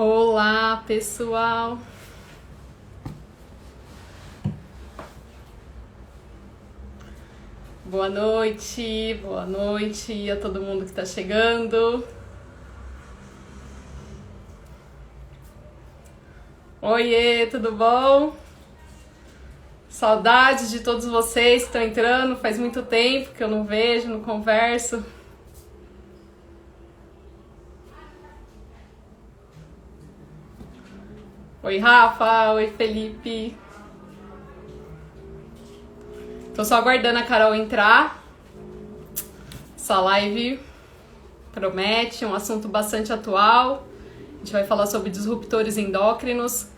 Olá, pessoal. Boa noite a todo mundo que está chegando. Oiê, tudo bom? Saudades de todos vocês que estão entrando. Faz muito tempo que eu não vejo, não converso. Oi, Rafa. Oi, Felipe. Tô só aguardando a Carol entrar. Essa live promete um assunto bastante atual. A gente vai falar sobre disruptores endócrinos.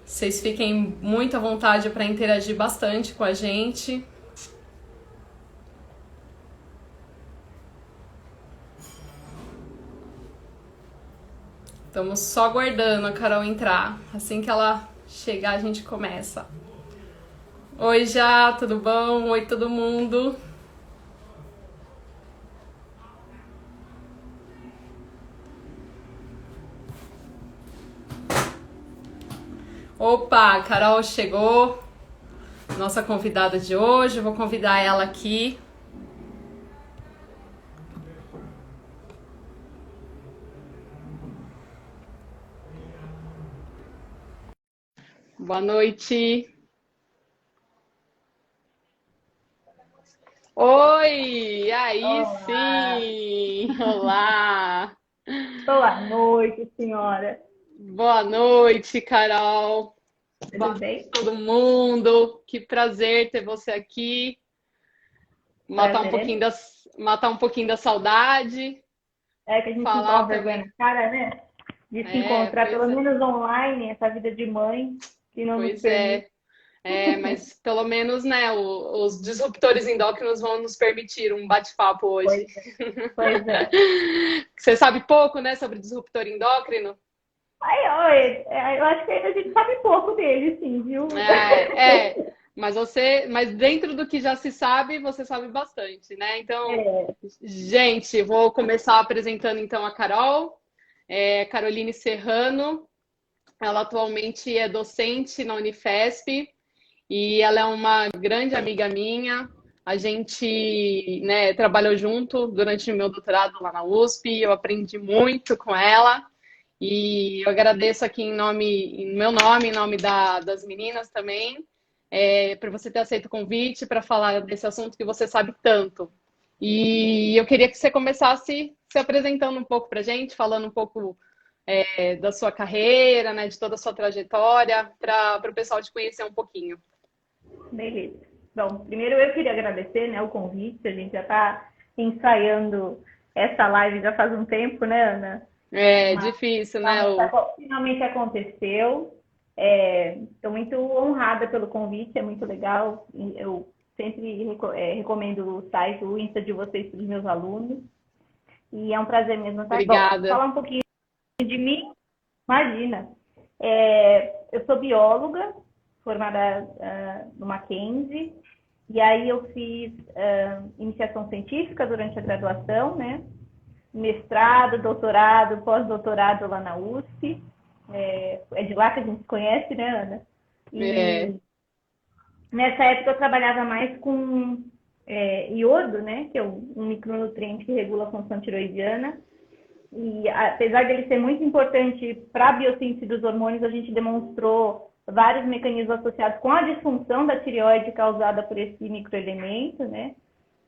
Vocês fiquem muito à vontade para interagir bastante com a gente. Estamos só aguardando a Carol entrar. Assim que ela chegar, a gente começa. Oi, Já, tudo bom? Oi, todo mundo. Opa, a Carol chegou. Nossa convidada de hoje. Eu vou convidar ela aqui. Boa noite. Oi, aí Olá, sim. Olá. boa noite, senhora. Boa noite, Carol. Boa Tudo noite bem? a todo mundo. Que prazer ter você aqui. Matar um Prazer é pouquinho meu. da saudade. É que a gente não Falar toma vergonha também. na cara, né? De se É, encontrar, pois pelo é. menos online, essa vida de mãe, que não nos Pois permite. é. É, mas pelo menos, né, os disruptores endócrinos vão nos permitir um bate-papo hoje. Pois é, pois é. Você sabe pouco, né, sobre disruptor endócrino? Aí, olha, eu acho que a gente sabe pouco dele, sim, viu? Mas dentro do que já se sabe, você sabe bastante, né? Então, É, gente, vou começar apresentando então a Carol, Caroline Serrano. Ela atualmente é docente na Unifesp e ela é uma grande amiga minha. A gente, né, trabalhou junto durante o meu doutorado lá na USP. Eu aprendi muito com ela. E eu agradeço aqui em meu nome, em nome das meninas também, por você ter aceito o convite para falar desse assunto que você sabe tanto. E eu queria que você começasse se apresentando um pouco para a gente, falando um pouco da sua carreira, né, de toda a sua trajetória, para o pessoal te conhecer um pouquinho. beleza. Bom, primeiro eu queria agradecer, né, o convite. A gente já está ensaiando essa live já faz um tempo, né, Ana? É Mas difícil, né? O... finalmente aconteceu. Estou muito honrada pelo convite, é muito legal. Eu sempre recomendo o site, o Insta de vocês para os meus alunos. E é um prazer mesmo estar. Bom, Obrigada. falar um pouquinho de mim, imagina. Eu sou bióloga, formada no Mackenzie, e aí eu fiz iniciação científica durante a graduação, né? Mestrado, doutorado, pós-doutorado lá na USP. É de lá que a gente se conhece, né, Ana? É, E nessa época eu trabalhava mais com iodo, né, que é um micronutriente que regula a função tiroidiana. E apesar dele ser muito importante para a biossíntese dos hormônios, a gente demonstrou vários mecanismos associados com a disfunção da tireoide causada por esse microelemento, né?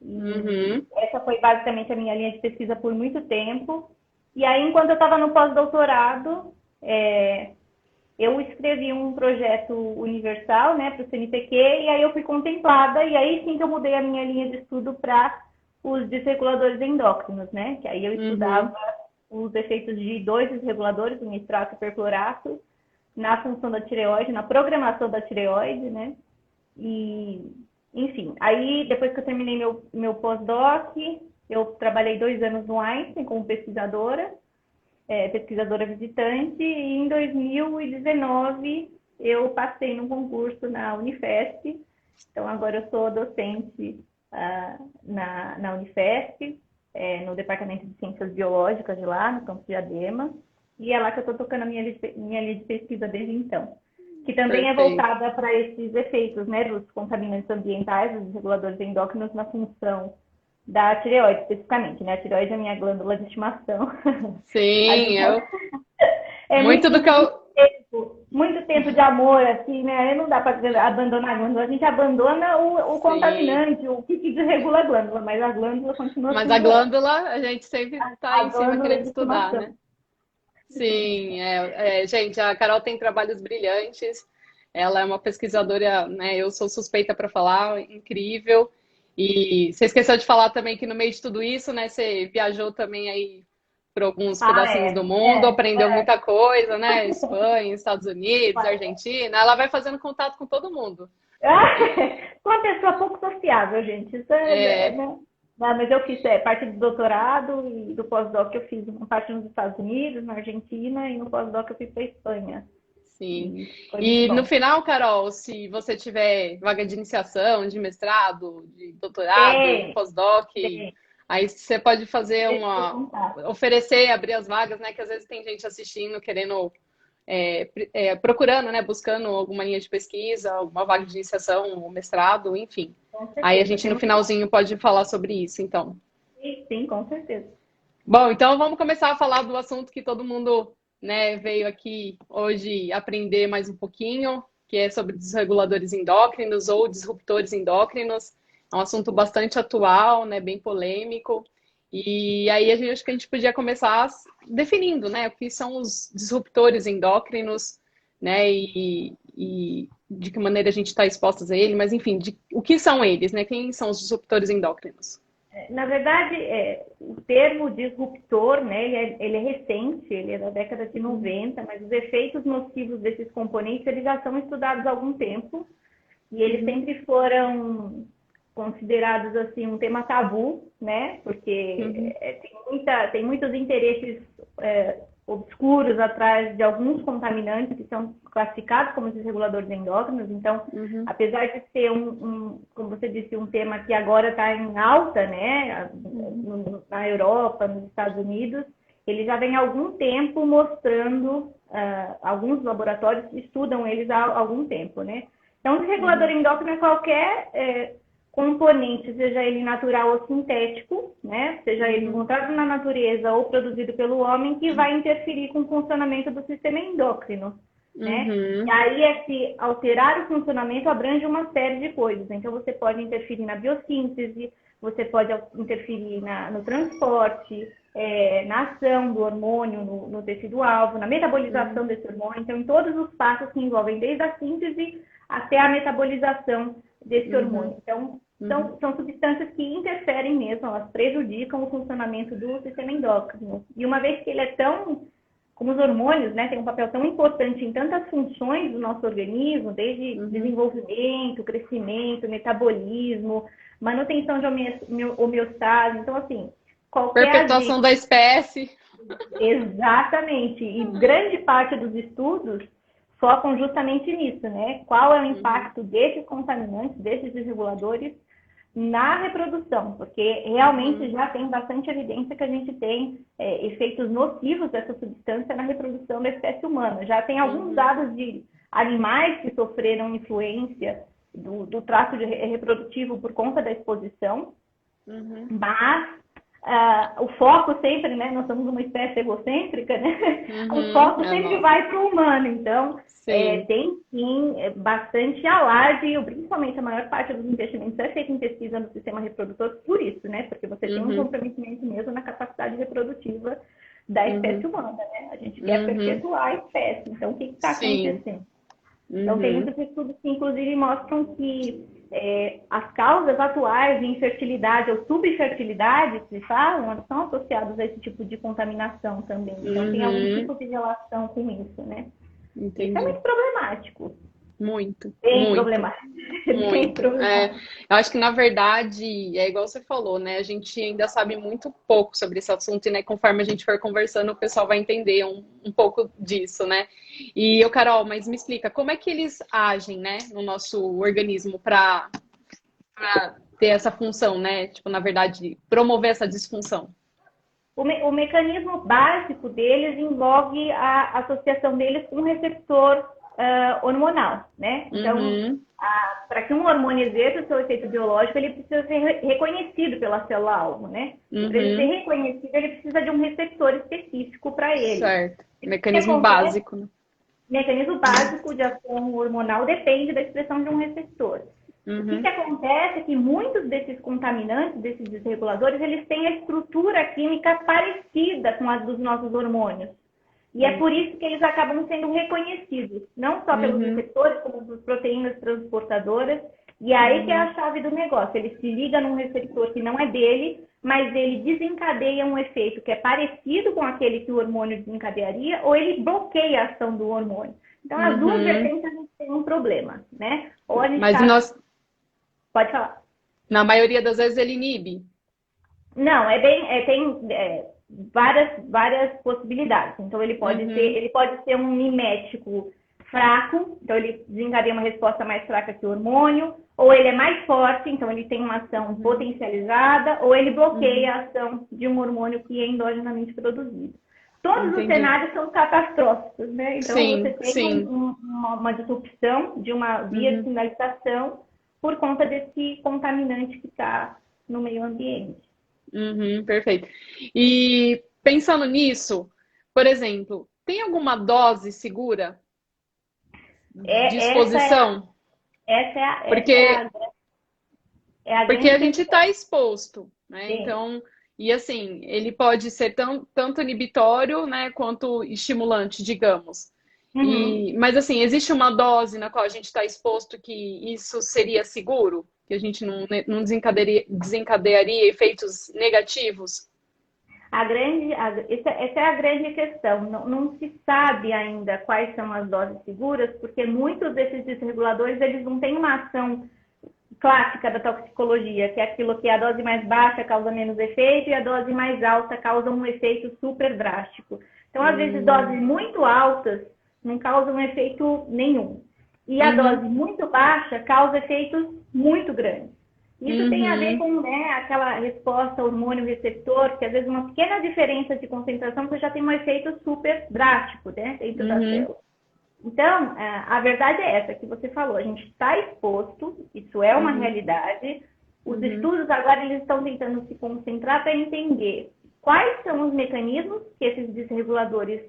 E uhum, essa foi basicamente a minha linha de pesquisa por muito tempo. E aí, enquanto eu estava no pós-doutorado, eu escrevi um projeto universal, né, para o CNPq, e aí eu fui contemplada, e aí sim que eu mudei a minha linha de estudo para os desreguladores endócrinos, né, que aí eu estudava uhum. os efeitos de dois desreguladores, o nitrato e o perclorato, na função da tireoide, na programação da tireoide, né, e, enfim, aí depois que eu terminei meu pós-doc, eu trabalhei 2 anos no Einstein como pesquisadora visitante, e em 2019 eu passei num concurso na Unifesp, então agora eu sou docente na Unifesp, no Departamento de Ciências Biológicas de lá, no campus de Adema, e é lá que eu estou tocando a minha linha de pesquisa desde então. Que também é Perfeito. voltada para esses efeitos, né, dos contaminantes ambientais, dos reguladores endócrinos na função da tireoide, especificamente, né? A tireoide é a minha glândula de estimação. A Sim, gente eu. é Muito do que eu. muito tempo de amor, assim, né? Aí não dá para abandonar a glândula. A gente abandona o Sim. contaminante, o que desregula a glândula, mas a glândula continua Mas a sendo ela. glândula, a gente sempre tá A aí em cima glândula querendo de estudar, estimação. né? Sim, gente, a Carol tem trabalhos brilhantes. Ela é uma pesquisadora, né? Eu sou suspeita para falar, incrível. E você esqueceu de falar também que no meio de tudo isso, né? Você viajou também aí por alguns Ah, pedacinhos do mundo, aprendeu é. muita coisa, né? Espanha, Estados Unidos, Argentina. Ela vai fazendo contato com todo mundo. Uma pessoa pouco sociável, gente. Isso É, né? Não, mas eu fiz parte do doutorado e do pós-doc eu fiz uma parte nos Estados Unidos, na Argentina, e no pós-doc eu fiz para Espanha. sim. E foi muito E no bom. final, Carol, se você tiver vaga de iniciação, de mestrado, de doutorado, Tem, pós-doc, tem. aí você pode fazer Deixa eu contar. oferecer, abrir as vagas, né? Que às vezes tem gente assistindo, querendo, procurando, né? Buscando alguma linha de pesquisa, alguma vaga de iniciação, um mestrado, enfim. Com Aí a certeza. gente no Temos finalzinho pode falar sobre isso, então. sim, com certeza. Bom, então vamos começar a falar do assunto que todo mundo, né, veio aqui hoje aprender mais um pouquinho, que é sobre desreguladores endócrinos ou disruptores endócrinos. É um assunto bastante atual, né, bem polêmico. E aí acho que a gente podia começar definindo, né, o que são os disruptores endócrinos, né, e de que maneira a gente está expostos a ele, mas enfim, o que são eles, né? Quem são os disruptores endócrinos? Na verdade, o termo disruptor, né, ele é recente, ele é da década de 90, mas os efeitos nocivos desses componentes eles já são estudados há algum tempo e eles Uhum, sempre foram considerados assim um tema tabu, né? Porque uhum, tem muitos interesses obscuros atrás de alguns contaminantes que são classificados como desreguladores endócrinos. Então, uhum, apesar de ser como você disse, um tema que agora está em alta, né? uhum. Na Europa, nos Estados Unidos, ele já vem há algum tempo mostrando, alguns laboratórios estudam eles há algum tempo, né? Então, o desregulador Uhum, endócrino é qualquer componente, seja ele natural ou sintético, né? Seja ele uhum, encontrado na natureza ou produzido pelo homem, que vai interferir com o funcionamento do sistema endócrino, né? E uhum, aí, esse alterar o funcionamento abrange uma série de coisas. Então, você pode interferir na biossíntese, você pode interferir no transporte, na ação do hormônio no tecido-alvo, na metabolização uhum, desse hormônio. Então, em todos os passos que envolvem desde a síntese até a metabolização desse uhum, hormônio. Então, uhum, são substâncias que interferem mesmo, elas prejudicam o funcionamento do sistema endócrino. E uma vez que ele é tão, como os hormônios, né, tem um papel tão importante em tantas funções do nosso organismo, desde uhum. desenvolvimento, crescimento, metabolismo, manutenção de homeostase. Então, assim, qualquer Perpetuação agente. da espécie. Exatamente. E grande parte dos estudos focam justamente nisso, né? Qual é o Uhum, impacto desses contaminantes, desses desreguladores na reprodução, porque realmente uhum, já tem bastante evidência que a gente tem efeitos nocivos dessa substância na reprodução da espécie humana. Já tem alguns uhum, dados de animais que sofreram influência do trato reprodutivo por conta da exposição, uhum, mas o foco sempre, né? Nós somos uma espécie egocêntrica, né? O uhum. foco É sempre nossa. vai para o humano. Então, Sim. tem sim bastante alarde, principalmente a maior parte dos investimentos é feita em pesquisa no sistema reprodutor por isso, né? Porque você tem um Uhum, comprometimento mesmo na capacidade reprodutiva da espécie uhum, humana, né? A gente quer uhum. perpetuar a espécie. Então, o que está Sim. acontecendo? Então, tem Uhum, muitos estudos que, inclusive, mostram que as causas atuais de infertilidade ou subfertilidade, que se falam, são associadas a esse tipo de contaminação também. Então, tem algum uhum. tipo de relação com isso, né? Isso é Entendi. muito problemático. Muito, Bem muito. problemático. Bem Muito. problemático. Eu acho que, na verdade, é igual você falou, né? A gente ainda sabe muito pouco sobre esse assunto, e, né, conforme a gente for conversando, o pessoal vai entender um pouco disso, né? E eu, Carol, mas me explica, como é que eles agem, né, no nosso organismo para ter essa função, né? Tipo, na verdade, promover essa disfunção. O mecanismo básico deles envolve a associação deles com o receptor hormonal, né? Então, para que um hormônio exerça o seu efeito biológico, ele precisa ser reconhecido pela célula-alvo, né? Para ele ser reconhecido, ele precisa de um receptor específico para ele. Certo. Mecanismo básico, né? Mecanismo básico de ação hormonal depende da expressão de um receptor. O que acontece é que muitos desses contaminantes, desses desreguladores, eles têm a estrutura química parecida com a dos nossos hormônios. E é por isso que eles acabam sendo reconhecidos, não só pelos receptores, como pelas proteínas transportadoras. E aí que é a chave do negócio. Ele se liga num receptor que não é dele, mas ele desencadeia um efeito que é parecido com aquele que o hormônio desencadearia, ou ele bloqueia a ação do hormônio. Então, as duas vertentes a gente tem um problema, né? Ou a gente Pode falar. Na maioria das vezes ele inibe? Não, tem várias possibilidades. Então, ele pode ser um mimético fraco, então ele desencadeia uma resposta mais fraca que o hormônio, ou ele é mais forte, então ele tem uma ação potencializada, ou ele bloqueia a ação de um hormônio que é endogenamente produzido. Todos os cenários são catastróficos, né? Então, você tem uma disrupção de uma via de sinalização por conta desse contaminante que está no meio ambiente. Perfeito. E pensando nisso, por exemplo, tem alguma dose segura de exposição? Porque a gente está exposto, né? Sim. Então, e assim, ele pode ser tanto inibitório, né, quanto estimulante, digamos. Mas assim, existe uma dose na qual a gente está exposto que isso seria seguro? Que a gente não desencadearia efeitos negativos? Essa é a grande questão. Não se sabe ainda quais são as doses seguras, porque muitos desses desreguladores eles não têm uma ação clássica da toxicologia, que é aquilo que a dose mais baixa causa menos efeito e a dose mais alta causa um efeito super drástico. Então, às vezes, doses muito altas não causam efeito nenhum. E a dose muito baixa causa efeitos muito grandes. Isso tem a ver com, né, aquela resposta hormônio-receptor, que às vezes uma pequena diferença de concentração você já tem um efeito super drástico, né, dentro da célula. Então, a verdade é essa que você falou. A gente está exposto, isso é uma realidade. Os estudos agora eles estão tentando se concentrar para entender quais são os mecanismos que esses desreguladores,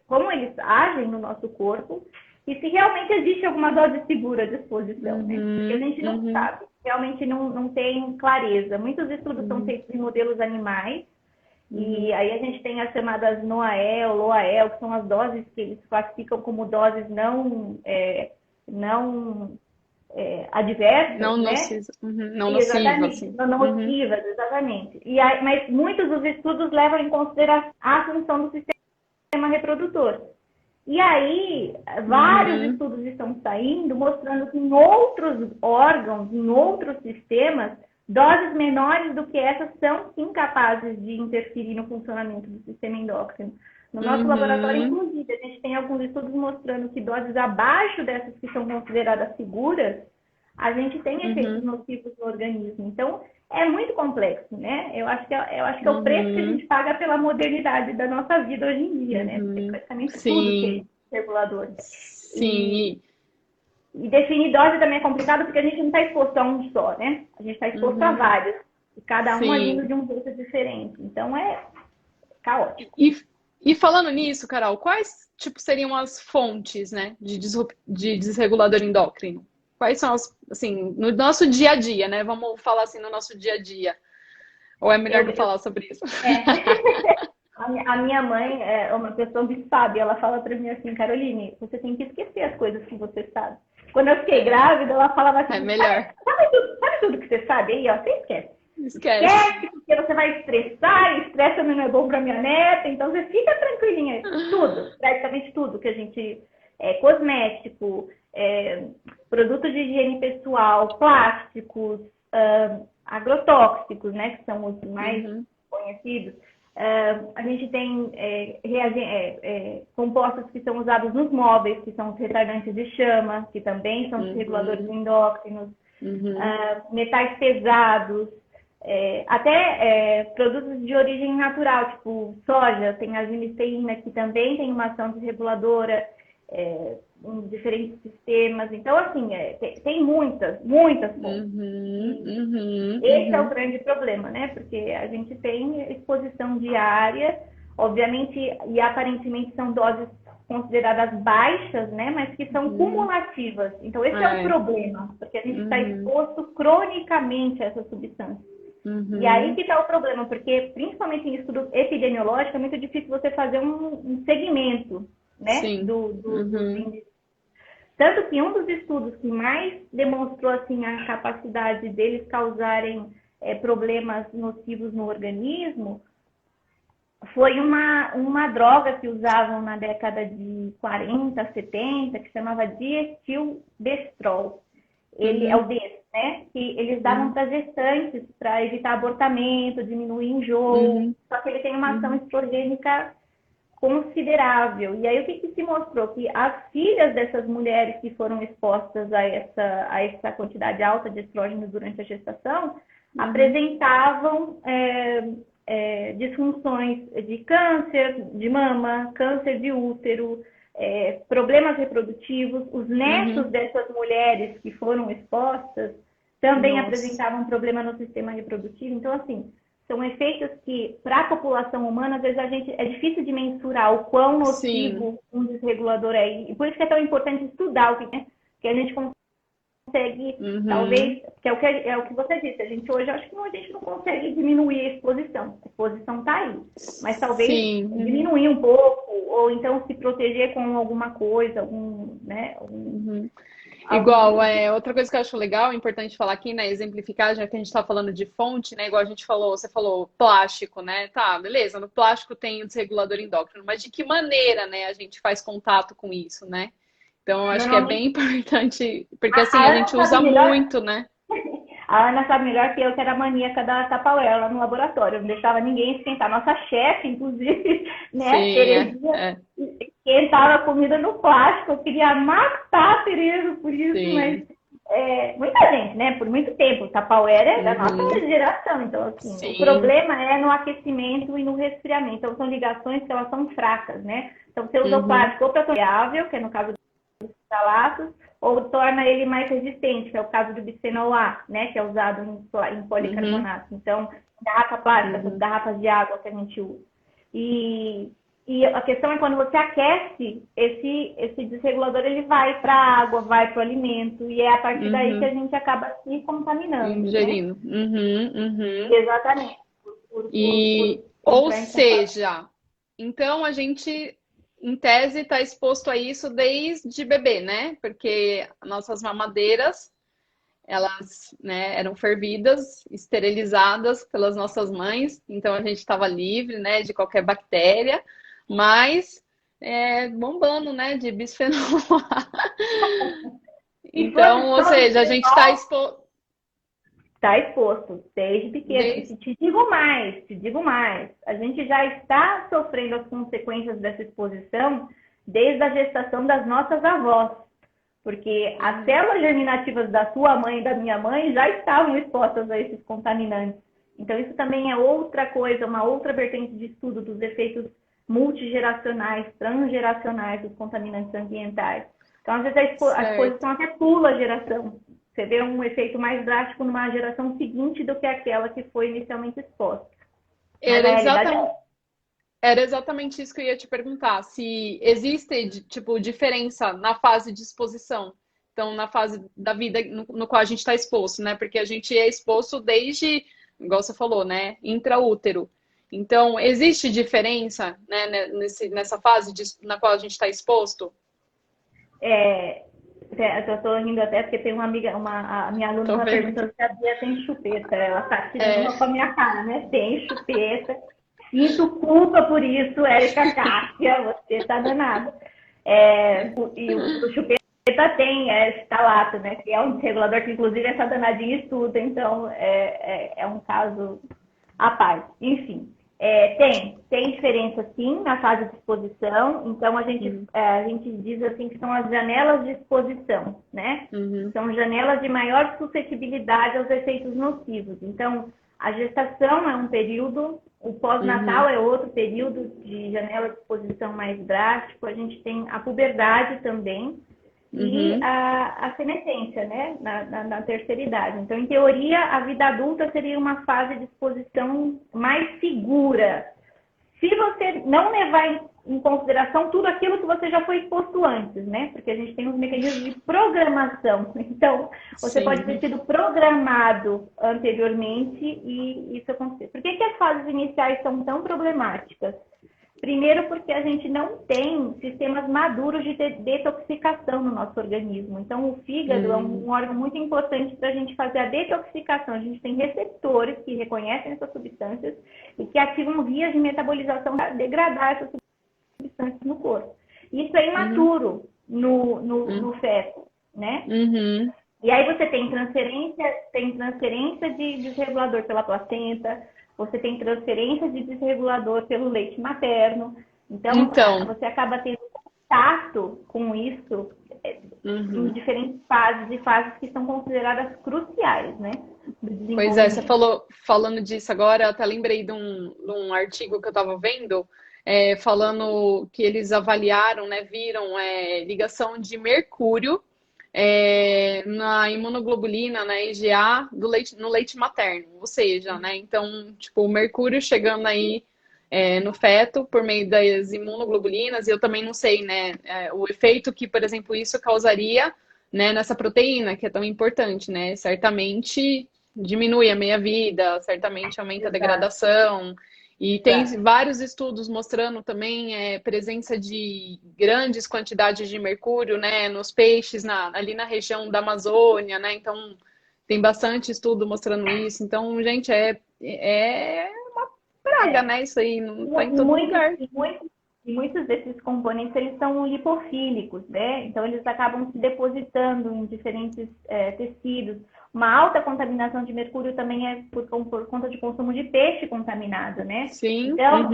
como eles agem no nosso corpo e se realmente existe alguma dose segura de exposição, né? Porque a gente não sabe, realmente não tem clareza. Muitos estudos são feitos em modelos animais e aí a gente tem as chamadas NOAEL, LOAEL, que são as doses que eles classificam como doses não adversas, não né? Não nocivas, assim. Não nocivas, exatamente. Mas muitos dos estudos levam em consideração a função do sistema reprodutor. E aí, vários estudos estão saindo mostrando que em outros órgãos, em outros sistemas, doses menores do que essas são incapazes de interferir no funcionamento do sistema endócrino. No nosso laboratório, inclusive, a gente tem alguns estudos mostrando que doses abaixo dessas que são consideradas seguras, a gente tem efeitos nocivos no organismo. Então, é muito complexo, né? Eu acho que é o preço que a gente paga pela modernidade da nossa vida hoje em dia, né? Porque praticamente tudo tem reguladores. Sim. E definir dose também é complicado porque a gente não está exposto a um só, né? A gente está exposto a vários. E cada um agindo de um jeito diferente. Então, é caótico. E falando nisso, Carol, quais seriam as fontes, né, de desregulador endócrino? Quais são as, assim, no nosso dia a dia, né? Vamos falar assim no nosso dia a dia. Ou é melhor não falar sobre isso? A minha mãe é uma pessoa muito sábia. Ela fala pra mim assim, Caroline, você tem que esquecer as coisas que você sabe. Quando eu fiquei grávida, ela falava assim, é melhor. Sabe tudo que você sabe aí, ó? Você esquece. Esquece, porque você vai estressar, e estresse também não é bom pra minha neta, então você fica tranquilinha. Tudo, praticamente tudo que a gente... cosmético, produtos de higiene pessoal, plásticos, agrotóxicos, né, que são os mais conhecidos. A gente tem compostos que são usados nos móveis, que são os retardantes de chama, que também são reguladores endócrinos, metais pesados, Produtos de origem natural, tipo soja, tem a genisteína, que também tem uma ação desreguladora, em diferentes sistemas. Então, assim, tem muitas fontes. Esse é o grande problema, né? Porque a gente tem exposição diária, obviamente, e aparentemente são doses consideradas baixas, né? Mas que são cumulativas. Então, esse é o problema, porque a gente está exposto cronicamente a essa substância. E aí que está o problema, porque principalmente em estudo epidemiológico é muito difícil você fazer um segmento, né, dos índices. Tanto que um dos estudos que mais demonstrou assim a capacidade deles causarem problemas nocivos no organismo foi uma droga que usavam na década de 40, 70, que chamava diestildestrol. Ele é o DES, né? Que eles davam para gestantes para evitar abortamento, diminuir enjoo. Só que ele tem uma ação estrogênica considerável. E aí o que se mostrou? Que as filhas dessas mulheres que foram expostas a essa quantidade alta de estrógeno durante a gestação apresentavam disfunções de câncer de mama, câncer de útero, problemas reprodutivos. Os netos dessas mulheres que foram expostas também apresentavam problema no sistema reprodutivo. Então, assim, são efeitos que, para a população humana, às vezes é difícil de mensurar o quão nocivo um desregulador é. E por isso que é tão importante estudar o que a gente consegue, talvez, que é o que você disse, a gente hoje, acho que a gente não consegue diminuir a exposição. A exposição está aí. Mas talvez diminuir um pouco, ou então se proteger com alguma coisa, Igual, outra coisa que eu acho legal, importante falar aqui, né, exemplificar, já que a gente tá falando de fonte, né, igual a gente falou, você falou plástico, né, tá, beleza, no plástico tem o desregulador endócrino, mas de que maneira, né, a gente faz contato com isso, né? Então, eu acho que é bem importante, porque assim, a gente usa muito, né? A Ana sabe melhor que eu, que era a maníaca da Tupperware lá no laboratório. Não deixava ninguém esquentar. Nossa chefe, inclusive, né? Terezinha, esquentava a comida no plástico. Eu queria matar a Tereza por isso, mas muita gente, né? Por muito tempo. O Tupperware é da nossa geração. Então, assim, o problema é no aquecimento e no resfriamento. Então, são ligações que elas são fracas, né? Então, você usa o plástico ou para tolerável, que é no caso dos ftalatos, ou torna ele mais resistente, que é o caso do bisfenol A, né, que é usado em policarbonato. Então, garrafa plástica, garrafas de água que a gente usa. E a questão é quando você aquece, esse desregulador ele vai para a água, vai para o alimento, e é a partir daí que a gente acaba se contaminando. Ingerindo. Né? Exatamente. Ou seja, então a gente, em tese, está exposto a isso desde bebê, né? Porque nossas mamadeiras, elas, né, eram fervidas, esterilizadas pelas nossas mães, então a gente estava livre, né, de qualquer bactéria, mas bombando, né, de bisfenol A. Então, ou seja, a gente está exposto. Está exposto desde pequeno. E te digo mais. A gente já está sofrendo as consequências dessa exposição desde a gestação das nossas avós. Porque as células germinativas da sua mãe e da minha mãe já estavam expostas a esses contaminantes. Então, isso também é outra coisa, uma outra vertente de estudo dos efeitos multigeracionais, transgeracionais dos contaminantes ambientais. Então, às vezes, a exposição até pula a geração. Você vê um efeito mais drástico numa geração seguinte do que aquela que foi inicialmente exposta. Era exatamente isso que eu ia te perguntar. Se existe, tipo, diferença na fase de exposição. Então, na fase da vida no qual a gente está exposto, né? Porque a gente é exposto desde, igual você falou, né? Intraútero. Então, existe diferença, né? Nessa fase na qual a gente está exposto? Eu estou rindo até porque tem uma amiga, a minha aluna perguntando se a Bia tem chupeta. Ela está tirando uma com a minha cara, né? Tem chupeta. Sinto culpa por isso, Érica Cássia, você está danada. E o chupeta tem estalato, né? Que é um desregulador que, inclusive, essa danadinha estuda. Então, é um caso à parte. Enfim. Tem diferença sim na fase de exposição, então a gente diz assim que são as janelas de exposição, né? São janelas de maior suscetibilidade aos efeitos nocivos. Então, A gestação é um período, o pós-natal é outro período de janela de exposição mais drástico, a gente tem a puberdade também e a senescência, né, na terceira idade. Então, em teoria, a vida adulta seria uma fase de exposição mais segura, se você não levar em consideração tudo aquilo que você já foi exposto antes, né? Porque a gente tem uns mecanismos de programação. Então, você pode ter sido programado anteriormente e isso acontece. Por que as fases iniciais são tão problemáticas? Primeiro, porque a gente não tem sistemas maduros de detoxificação no nosso organismo. Então, o fígado é um órgão muito importante para a gente fazer a detoxificação. A gente tem receptores que reconhecem essas substâncias e que ativam vias de metabolização para degradar essas substâncias no corpo. Isso é imaturo no feto, né? E aí você tem transferência de desregulador pela placenta, você tem transferência de desregulador pelo leite materno. Então você acaba tendo contato com isso em diferentes fases e fases que são consideradas cruciais, né? Pois é, você falando disso agora, eu até lembrei de um artigo que eu estava vendo, falando que eles avaliaram, né, viram ligação de mercúrio na imunoglobulina, na IgA no leite materno, ou seja, né, então, tipo, o mercúrio chegando aí no feto por meio das imunoglobulinas, e eu também não sei, né, o efeito que, por exemplo, isso causaria, né, nessa proteína, que é tão importante, né, certamente diminui a meia-vida, certamente aumenta a degradação, e tem vários estudos mostrando também presença de grandes quantidades de mercúrio, né, nos peixes ali na região da Amazônia, né? Então tem bastante estudo mostrando isso. Então, gente, é uma praga, né? Isso aí não tá em todo lugar. E muitos desses componentes eles são lipofílicos, né? Então eles acabam se depositando em diferentes tecidos. Uma alta contaminação de mercúrio também é por conta de consumo de peixe contaminado, né? Sim. Então,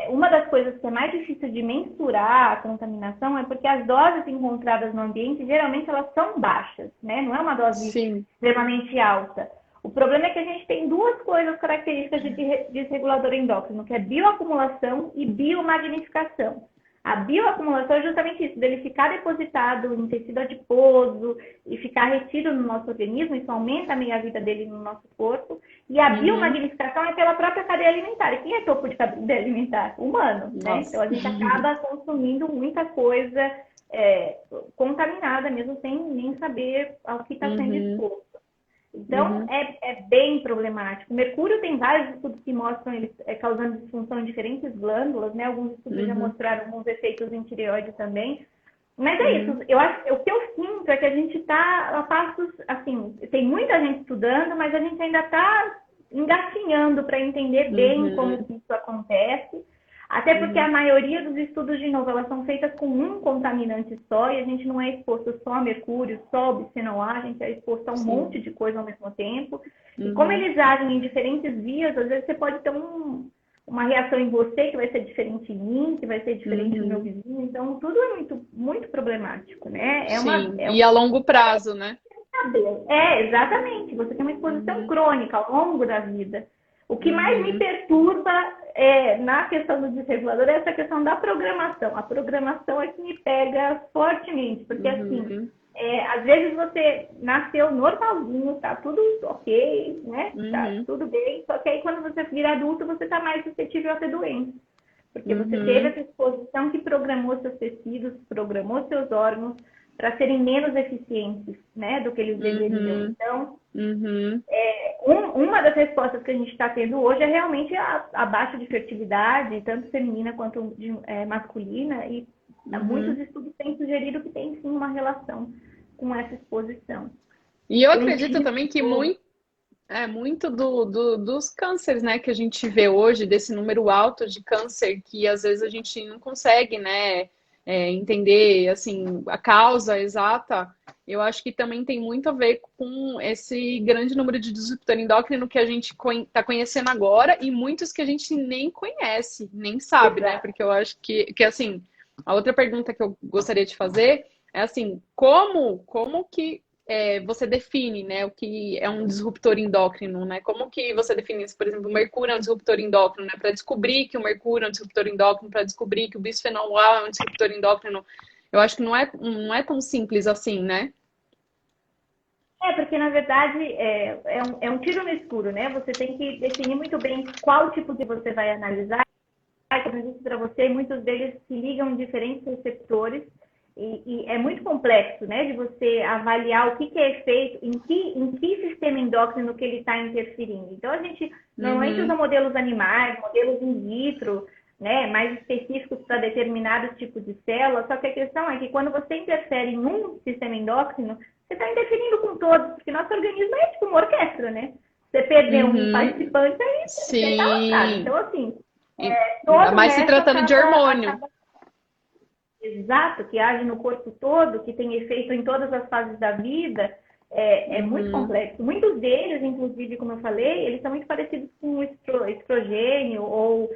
uma das coisas que é mais difícil de mensurar a contaminação é porque as doses encontradas no ambiente, geralmente, elas são baixas, né? Não é uma dose extremamente alta. O problema é que a gente tem duas coisas características de desregulador endócrino, que é bioacumulação e biomagnificação. A bioacumulação é justamente isso, dele ficar depositado em tecido adiposo e ficar retido no nosso organismo, isso aumenta a meia-vida dele no nosso corpo. E a biomagnificação é pela própria cadeia alimentar. E quem é topo de cadeia alimentar? Humano, né? Então a gente acaba consumindo muita coisa contaminada, mesmo sem nem saber ao que está sendo exposto. Então, é bem problemático. O mercúrio tem vários estudos que mostram ele causando disfunção em diferentes glândulas, né? Alguns estudos já mostraram alguns efeitos em tireoide também. Mas é isso. O que eu sinto é que a gente está a passos, assim, tem muita gente estudando, mas a gente ainda está engatinhando para entender bem como isso acontece. Até porque a maioria dos estudos, de novo, elas são feitas com um contaminante só e a gente não é exposto só a mercúrio, só a bisfenol A, a gente é exposto a um monte de coisa ao mesmo tempo. E como eles agem em diferentes vias, às vezes você pode ter uma reação em você que vai ser diferente em mim, que vai ser diferente no meu vizinho. Então, tudo é muito, muito problemático, né? E a longo prazo, né? Exatamente. Você tem uma exposição crônica ao longo da vida. O que mais me perturba na questão do desregulador é essa questão da programação. A programação é que me pega fortemente, porque assim, às vezes você nasceu normalzinho, tá tudo ok, né? Tá tudo bem, só que aí quando você vira adulto, você tá mais suscetível a ter doença. Porque você teve essa exposição que programou seus tecidos, programou seus órgãos para serem menos eficientes, né, do que eles deveriam. Então, uma das respostas que a gente está tendo hoje é realmente a baixa de fertilidade, tanto feminina quanto masculina, e muitos estudos têm sugerido que tem sim uma relação com essa exposição. E eu acredito também que muito dos cânceres, né, que a gente vê hoje, desse número alto de câncer, que às vezes a gente não consegue, né, entender, assim, a causa exata, eu acho que também tem muito a ver com esse grande número de disruptor endócrino que a gente está conhecendo agora e muitos que a gente nem conhece, nem sabe, né? Porque eu acho que, assim, a outra pergunta que eu gostaria de fazer é, assim, como que você define, né, o que é um disruptor endócrino, né? Como que você define isso? Por exemplo, o mercúrio é um disruptor endócrino, né? Para descobrir que o mercúrio é um disruptor endócrino, para descobrir que o bisfenol A é um disruptor endócrino, eu acho que não é tão simples assim, né? Porque na verdade é um tiro no escuro, né? Você tem que definir muito bem qual tipo que você vai analisar. Como eu disse para você, muitos deles se ligam em diferentes receptores e é muito complexo, né? De você avaliar o que é efeito, em que sistema endócrino que ele está interferindo. Então a gente normalmente usa modelos animais, modelos in vitro, né? Mais específicos para determinados tipos de células. Só que a questão é que quando você interfere em um sistema endócrino, você está interferindo com todos, porque nosso organismo é tipo uma orquestra, né? Você perder um participante, aí você está lascado. Então, assim, ainda todo o mais se resto tratando de hormônio. Exato, que age no corpo todo, que tem efeito em todas as fases da vida, é muito complexo. Muitos deles, inclusive, como eu falei, eles são muito parecidos com o estrogênio ou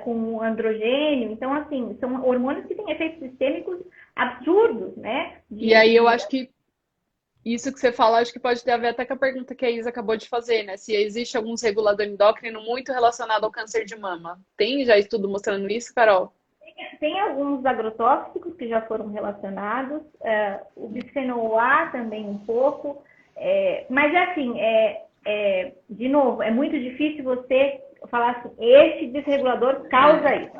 com o androgênio. Então, assim, são hormônios que têm efeitos sistêmicos absurdos, né? E aí eu acho que isso que você fala, acho que pode ter a ver até com a pergunta que a Isa acabou de fazer, né? Se existe algum regulador endócrino muito relacionado ao câncer de mama. Tem já estudo mostrando isso, Carol? Tem alguns agrotóxicos que já foram relacionados, o bisfenol A também um pouco, mas assim, de novo, é muito difícil você falar assim, este desregulador causa isso,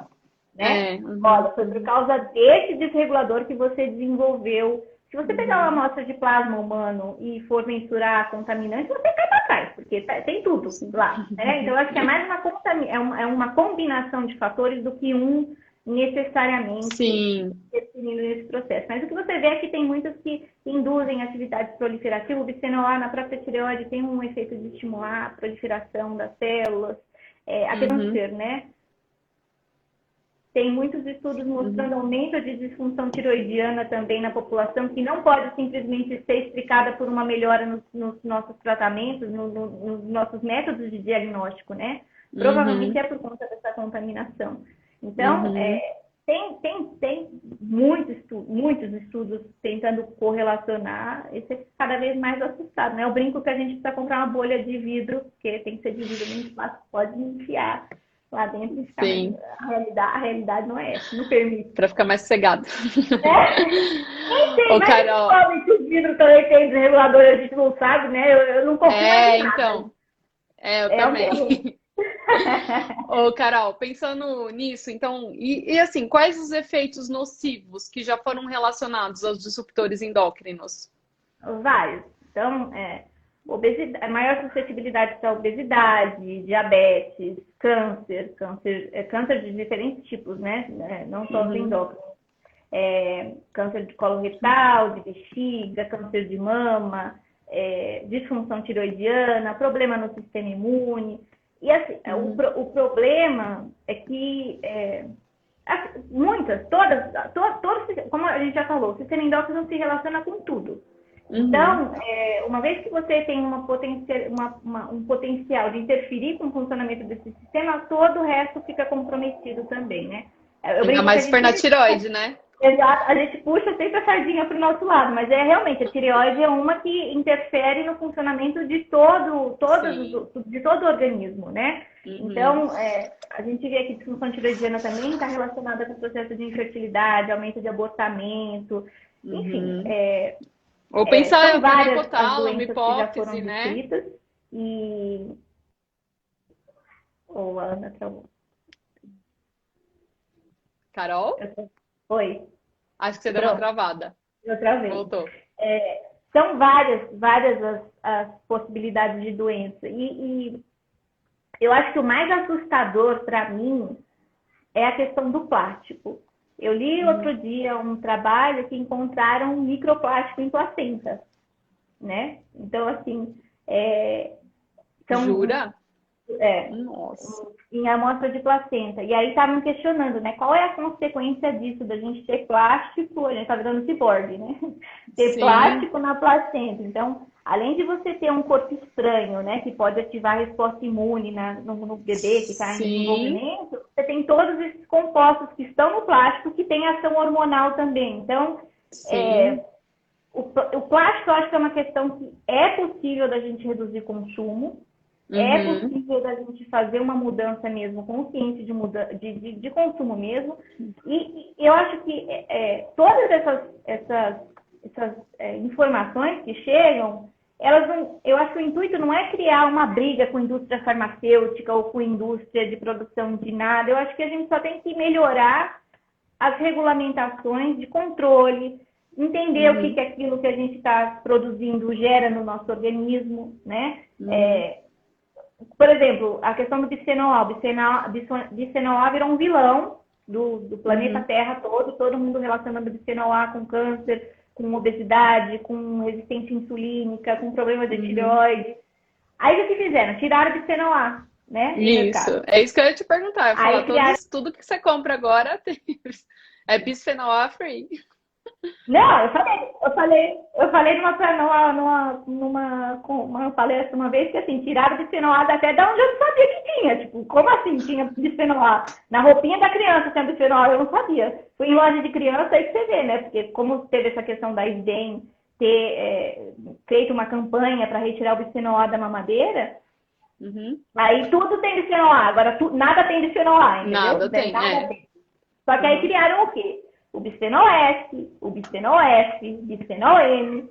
né? Olha, foi por causa desse desregulador que você desenvolveu. Se você pegar uma amostra de plasma humano e for mensurar contaminante, você cai para trás, porque tem tudo lá, né? Então, eu acho que é mais uma combinação de fatores do que um necessariamente definindo esse processo. Mas o que você vê é que tem muitos que induzem atividades proliferativas. O bisfenol A na própria tireoide tem um efeito de estimular a proliferação das células, a câncer, né? Tem muitos estudos mostrando aumento de disfunção tiroidiana também na população, que não pode simplesmente ser explicada por uma melhora nos nossos tratamentos, nos nossos métodos de diagnóstico, né? Provavelmente é por conta dessa contaminação. Então, tem muitos estudos tentando correlacionar, e você fica cada vez mais assustado, né? Eu brinco que a gente precisa comprar uma bolha de vidro, porque tem que ser de vidro muito fácil, pode enfiar lá dentro e ficar. A realidade não é essa, não permite. Para ficar mais sossegado. Nem sei, Ô, mas Carol. que os vidros também tem desregulador, a gente não sabe, né? Eu não confio em nada. Então. Eu também. Ô, Carol, pensando nisso, então, e assim, quais os efeitos nocivos que já foram relacionados aos disruptores endócrinos? Vários. Então, obesidade, maior suscetibilidade para obesidade, diabetes, câncer de diferentes tipos, né? Não só os endócrinos. Câncer de colo retal, de bexiga, câncer de mama, disfunção tiroidiana, problema no sistema imune. E assim, o problema é que todos, como a gente já falou, o sistema endócrino se relaciona com tudo. Então, uma vez que você tem um potencial de interferir com o funcionamento desse sistema, todo o resto fica comprometido também, né? Ainda mais se for na tireoide, né? Exato, a gente puxa sempre a sardinha para o nosso lado, mas realmente a tireoide é uma que interfere no funcionamento de todo o organismo, né? Então, a gente vê que a disfunção tiroidiana também está relacionada com o processo de infertilidade, aumento de abortamento, enfim. Ou pensar são várias hipotálamo, hipótese, né? Descritas, a Ana travou. Carol? Oi. Acho que você deu uma travada. Eu travei. Voltou. São várias as possibilidades de doença. E eu acho que o mais assustador para mim é a questão do plástico. Eu li outro dia um trabalho que encontraram microplástico em placenta, né? Então, assim... Jura? Nossa. Em amostra de placenta. E aí estavam questionando, né? Qual é a consequência disso, da gente ter plástico, a gente tá virando ciborgue, né? Ter plástico na placenta. Então, além de você ter um corpo estranho, né? Que pode ativar a resposta imune no bebê que está em desenvolvimento, você tem todos esses compostos que estão no plástico que têm ação hormonal também. Então, o plástico eu acho que é uma questão que é possível da gente reduzir consumo, é possível da gente fazer uma mudança mesmo, consciente de consumo mesmo. E eu acho que todas essas informações que chegam, eu acho que o intuito não é criar uma briga com a indústria farmacêutica ou com a indústria de produção de nada. Eu acho que a gente só tem que melhorar as regulamentações de controle, entender o que aquilo que a gente está produzindo gera no nosso organismo, né? Por exemplo, a questão do bisfenol A. Bisfenol A virou um vilão do planeta Terra todo mundo relacionando bisfenol A com câncer, com obesidade, com resistência insulínica, com problemas de tireoide. Aí o que fizeram? Tiraram o bisfenol A, né? Isso, é isso que eu ia te perguntar. Eu falar, tudo que você compra agora é bisfenol A free. Não, eu falei numa palestra uma vez que assim, tiraram o bisfenol A até da onde eu não sabia que tinha. Tipo, como assim tinha bisfenol A? Na roupinha da criança tinha bisfenol A, eu não sabia. Fui em loja de criança aí que você vê, né? Porque como teve essa questão da ISDEM ter feito uma campanha para retirar o bisfenol A da mamadeira, aí tudo tem bisfenol A. Agora nada tem bisfenol A, entendeu? Nada tem. Só que aí criaram o quê? O bisfenol S, o bisfenol F, bisfenol N,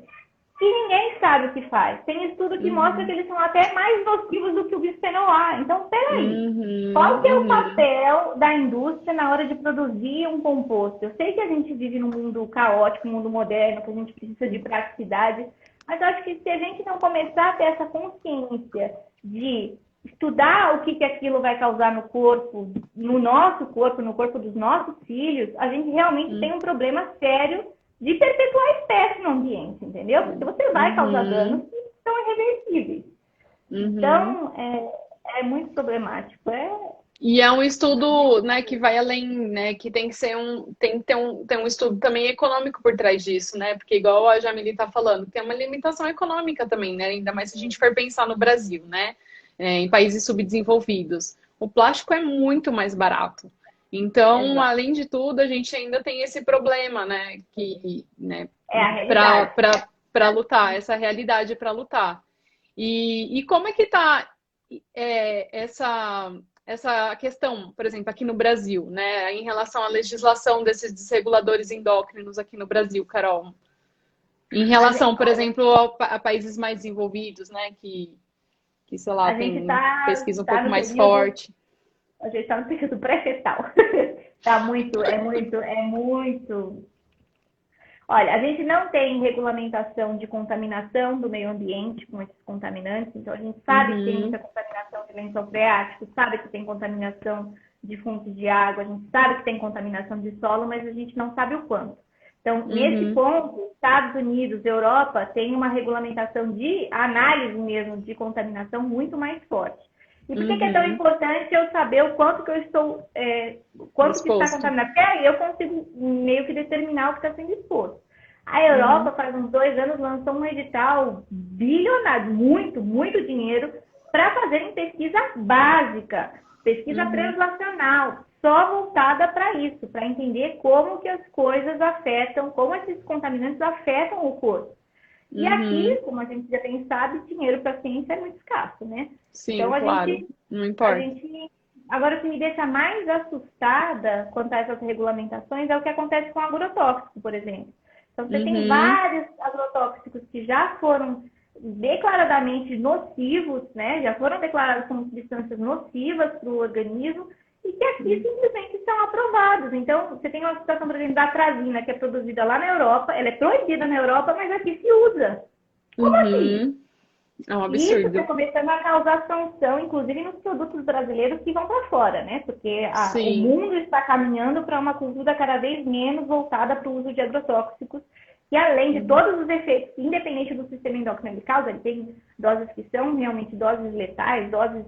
que ninguém sabe o que faz. Tem estudo que mostra que eles são até mais nocivos do que o bisfenol A. Então, peraí, qual que é o papel da indústria na hora de produzir um composto? Eu sei que a gente vive num mundo caótico, num mundo moderno, que a gente precisa de praticidade, mas eu acho que se a gente não começar a ter essa consciência de estudar o que aquilo vai causar no corpo, no nosso corpo, no corpo dos nossos filhos, a gente realmente tem um problema sério de perpetuar a espécie no ambiente, entendeu? Porque você vai causar danos que são irreversíveis. Então, é muito problemático. E é um estudo, né, que vai além, né, que tem que ter um estudo também econômico por trás disso, né? Porque igual a Jamile está falando, tem uma limitação econômica também, né? Ainda mais se a gente for pensar no Brasil, né? Em países subdesenvolvidos. O plástico é muito mais barato. Então, além de tudo, a gente ainda tem esse problema, né? Para lutar, essa realidade para lutar. E como é que está essa questão, por exemplo, aqui no Brasil, né? Em relação à legislação desses desreguladores endócrinos aqui no Brasil, Carol? Em relação, por exemplo, a países mais desenvolvidos, né? Que sei lá, tem pesquisa um pouco mais forte. A gente está no período pré-fetal. É muito. Olha, a gente não tem regulamentação de contaminação do meio ambiente com esses contaminantes, então a gente sabe que tem muita contaminação de lençol freático, sabe que tem contaminação de fontes de água, a gente sabe que tem contaminação de solo, mas a gente não sabe o quanto. Então, nesse ponto, Estados Unidos, Europa, tem uma regulamentação de análise mesmo de contaminação muito mais forte. E por que é tão importante eu saber o quanto que eu estou, quanto que está contaminado? Porque aí eu consigo meio que determinar o que está sendo exposto. A Europa, faz uns 2 anos, lançou um edital bilionário, muito dinheiro, para fazerem pesquisa básica, pesquisa translacional, só voltada para isso, para entender como que as coisas afetam, como esses contaminantes afetam o corpo. E aqui, como a gente já bem sabe, dinheiro para a ciência é muito escasso, né? Sim, então, claro, não importa. Agora, o que me deixa mais assustada quanto a essas regulamentações é o que acontece com o agrotóxico, por exemplo. Então, você tem vários agrotóxicos que já foram declaradamente nocivos, né? Já foram declarados como substâncias nocivas para o organismo, e que aqui simplesmente são aprovados. Então, você tem uma situação, por exemplo, da atrazina, que é produzida lá na Europa, ela é proibida na Europa, mas aqui se usa. Como assim? É um absurdo. Isso está começando a causar sanção, inclusive nos produtos brasileiros que vão para fora, né? Porque o mundo está caminhando para uma cultura cada vez menos voltada para o uso de agrotóxicos, que além de todos os efeitos, independente do sistema endócrino ele causa, ele tem doses que são realmente doses letais, doses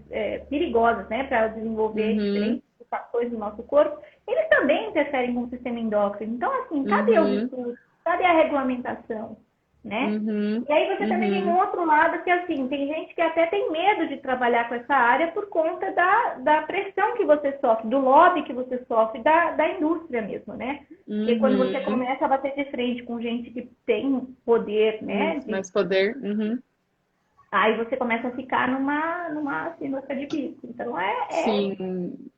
perigosas, né? Para desenvolver diferentes fatores do nosso corpo, eles também interferem com o sistema endócrino. Então, assim, cadê o estudo? Cadê a regulamentação? né? Uhum. E aí você também tem um outro lado que, assim, tem gente que até tem medo de trabalhar com essa área por conta da pressão que você sofre, do lobby que você sofre, da indústria mesmo, né? Porque quando você Uhum. começa a bater de frente com gente que tem poder, né? Mais poder. Uhum. Aí você começa a ficar numa sinuca de bico. Então, Sim.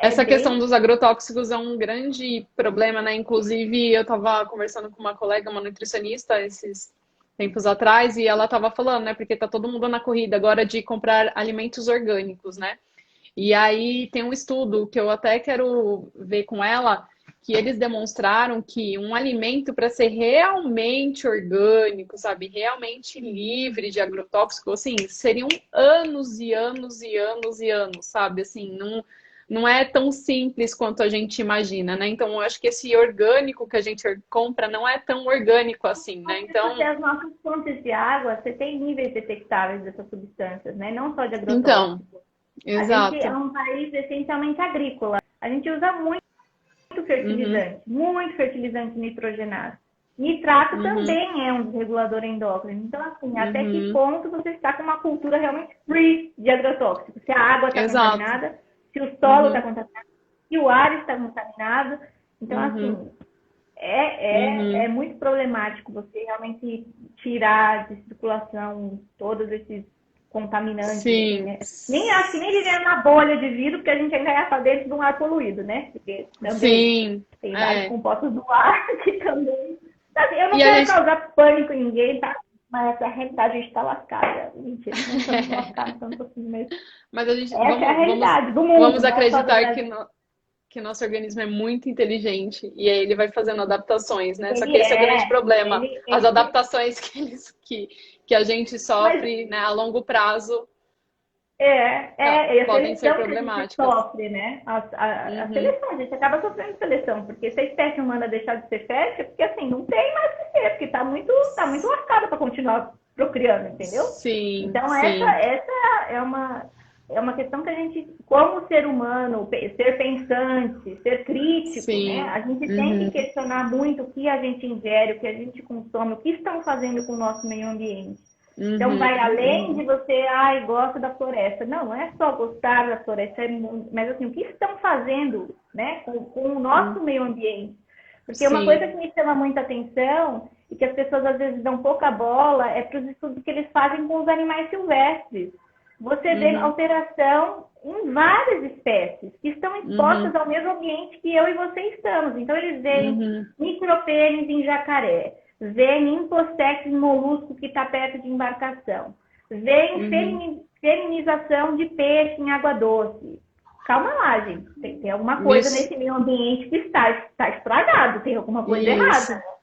é Essa questão bem... dos agrotóxicos é um grande problema, né? Inclusive, eu estava conversando com uma colega, uma nutricionista, esses tempos atrás, e ela estava falando, né? Porque tá todo mundo na corrida agora de comprar alimentos orgânicos, né? E aí tem um estudo que eu até quero ver com ela, que eles demonstraram que um alimento para ser realmente orgânico, sabe, realmente livre de agrotóxico, assim, seriam anos e anos e anos e anos, sabe? Assim, não é tão simples quanto a gente imagina, né? Então, eu acho que esse orgânico que a gente compra não é tão orgânico assim, né? Se você Então, as nossas fontes de água, você tem níveis detectáveis dessas substâncias, né? Não só de então, agrotóxicos. A gente é exato. um país essencialmente agrícola. A gente usa Uhum, muito fertilizante nitrogenado. Nitrato uhum, também é um desregulador endócrino. Então, assim, até que uhum, ponto você está com uma cultura realmente free de agrotóxicos? Se a água está exato. contaminada, se o solo está Uhum, contaminado, se o ar está contaminado. Então, uhum. assim, é Uhum. muito problemático você realmente tirar de circulação todos esses contaminantes, assim, Sim, né? Nem acho que nem viver na bolha de vidro, porque a gente ainda está dentro de um ar poluído, né? Porque também sim, tem vários é. compostos do ar que também. Assim, eu não E a quero gente, causar pânico em ninguém, tá? Mas a realidade a gente está lascada. Mentira, não estamos lascados tanto assim, mas mas a gente, essa é a realidade do vamos mundo, não é só do acreditar que, Brasil. que nosso organismo é muito inteligente e aí ele vai fazendo adaptações, né? Só que Ele esse é o grande é, problema. ele, As ele, adaptações que a gente mas sofre, né, a longo prazo, é a podem ser seleção que a gente problemáticas. sofre, né? A Uhum. seleção, a gente acaba sofrendo seleção, porque se a espécie humana deixar de ser fértil, é porque assim, não tem mais o que ser, porque tá muito lascada para continuar procriando, entendeu? Sim, Então sim, essa é uma questão que a gente, como ser humano, ser pensante, ser crítico, né? sim. A gente tem que Uhum. questionar muito o que a gente ingere, o que a gente consome, o que estão fazendo com o nosso meio ambiente. Então, Uhum. vai além de Uhum. você, ai, gosta da floresta. Não, não é só gostar da floresta, mas assim, o que estão fazendo, né, com o nosso Uhum. meio ambiente? Porque uma coisa Sim. que me chama muita atenção e que as pessoas às vezes dão pouca bola é para os estudos que eles fazem com os animais silvestres. Você vê Uhum. alteração em várias espécies que estão expostas Uhum. ao mesmo ambiente que eu e você estamos. Então, eles veem Uhum. micropênis em jacaré, veem impossex em molusco que está perto de embarcação, veem Uhum. feminização de peixe em água doce. Calma lá, gente. Tem alguma coisa Isso. nesse meio ambiente que está estragado, tem alguma coisa errada. Isso.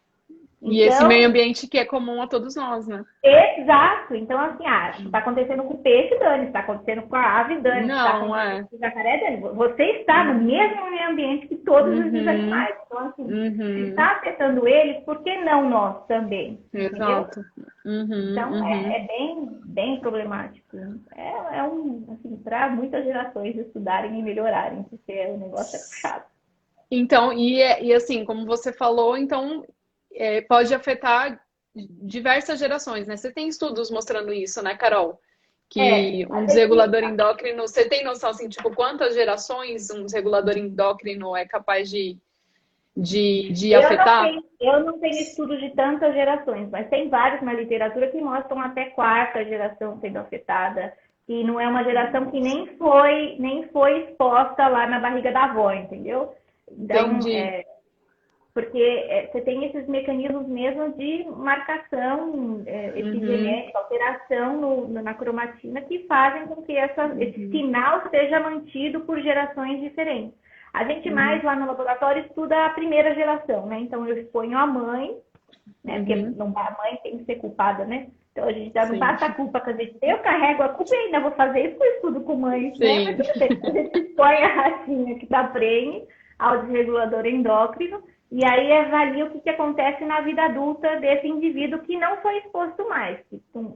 E esse meio Então, ambiente que é comum a todos nós, né? exato. Então, assim, está acontecendo com o peixe, dane, está acontecendo com a ave, dane, está Não, acontecendo é. com o jacaré, dane. Você está no Uhum. mesmo meio ambiente que todos esses Uhum. animais. Então, assim, se Uhum. está afetando eles, por que não nós também? Entendeu? Exato. Uhum. Então, Uhum. é bem problemático. Assim, para muitas gerações estudarem e melhorarem, porque o negócio é puxado. Então, e assim, como você falou, então pode afetar diversas gerações, né? Você tem estudos mostrando isso, né, Carol? Que A um gente, desregulador endócrino, você tem noção, assim, tipo, quantas gerações um desregulador endócrino é capaz de afetar? eu não tenho estudos de tantas gerações, mas tem vários na literatura que mostram até quarta geração sendo afetada, e não é uma geração que nem foi exposta lá na barriga da avó, entendeu? Então, Entendi. porque você tem esses mecanismos mesmo de marcação Uhum, epigenética, alteração na cromatina, que fazem com que esse uhum, sinal seja mantido por gerações diferentes. A gente mais uhum, lá no laboratório estuda a primeira geração, né? Então eu exponho a mãe, né? Porque uhum. não, a mãe tem que ser culpada, né? Então a gente já não Sim, passa a culpa que a gente tem, eu carrego a culpa e ainda vou fazer isso com estudo com mães, né? Mas sim. tudo bem, a gente expõe a racinha que está prenhe ao desregulador endócrino e aí avalia o que acontece na vida adulta desse indivíduo que não foi exposto mais,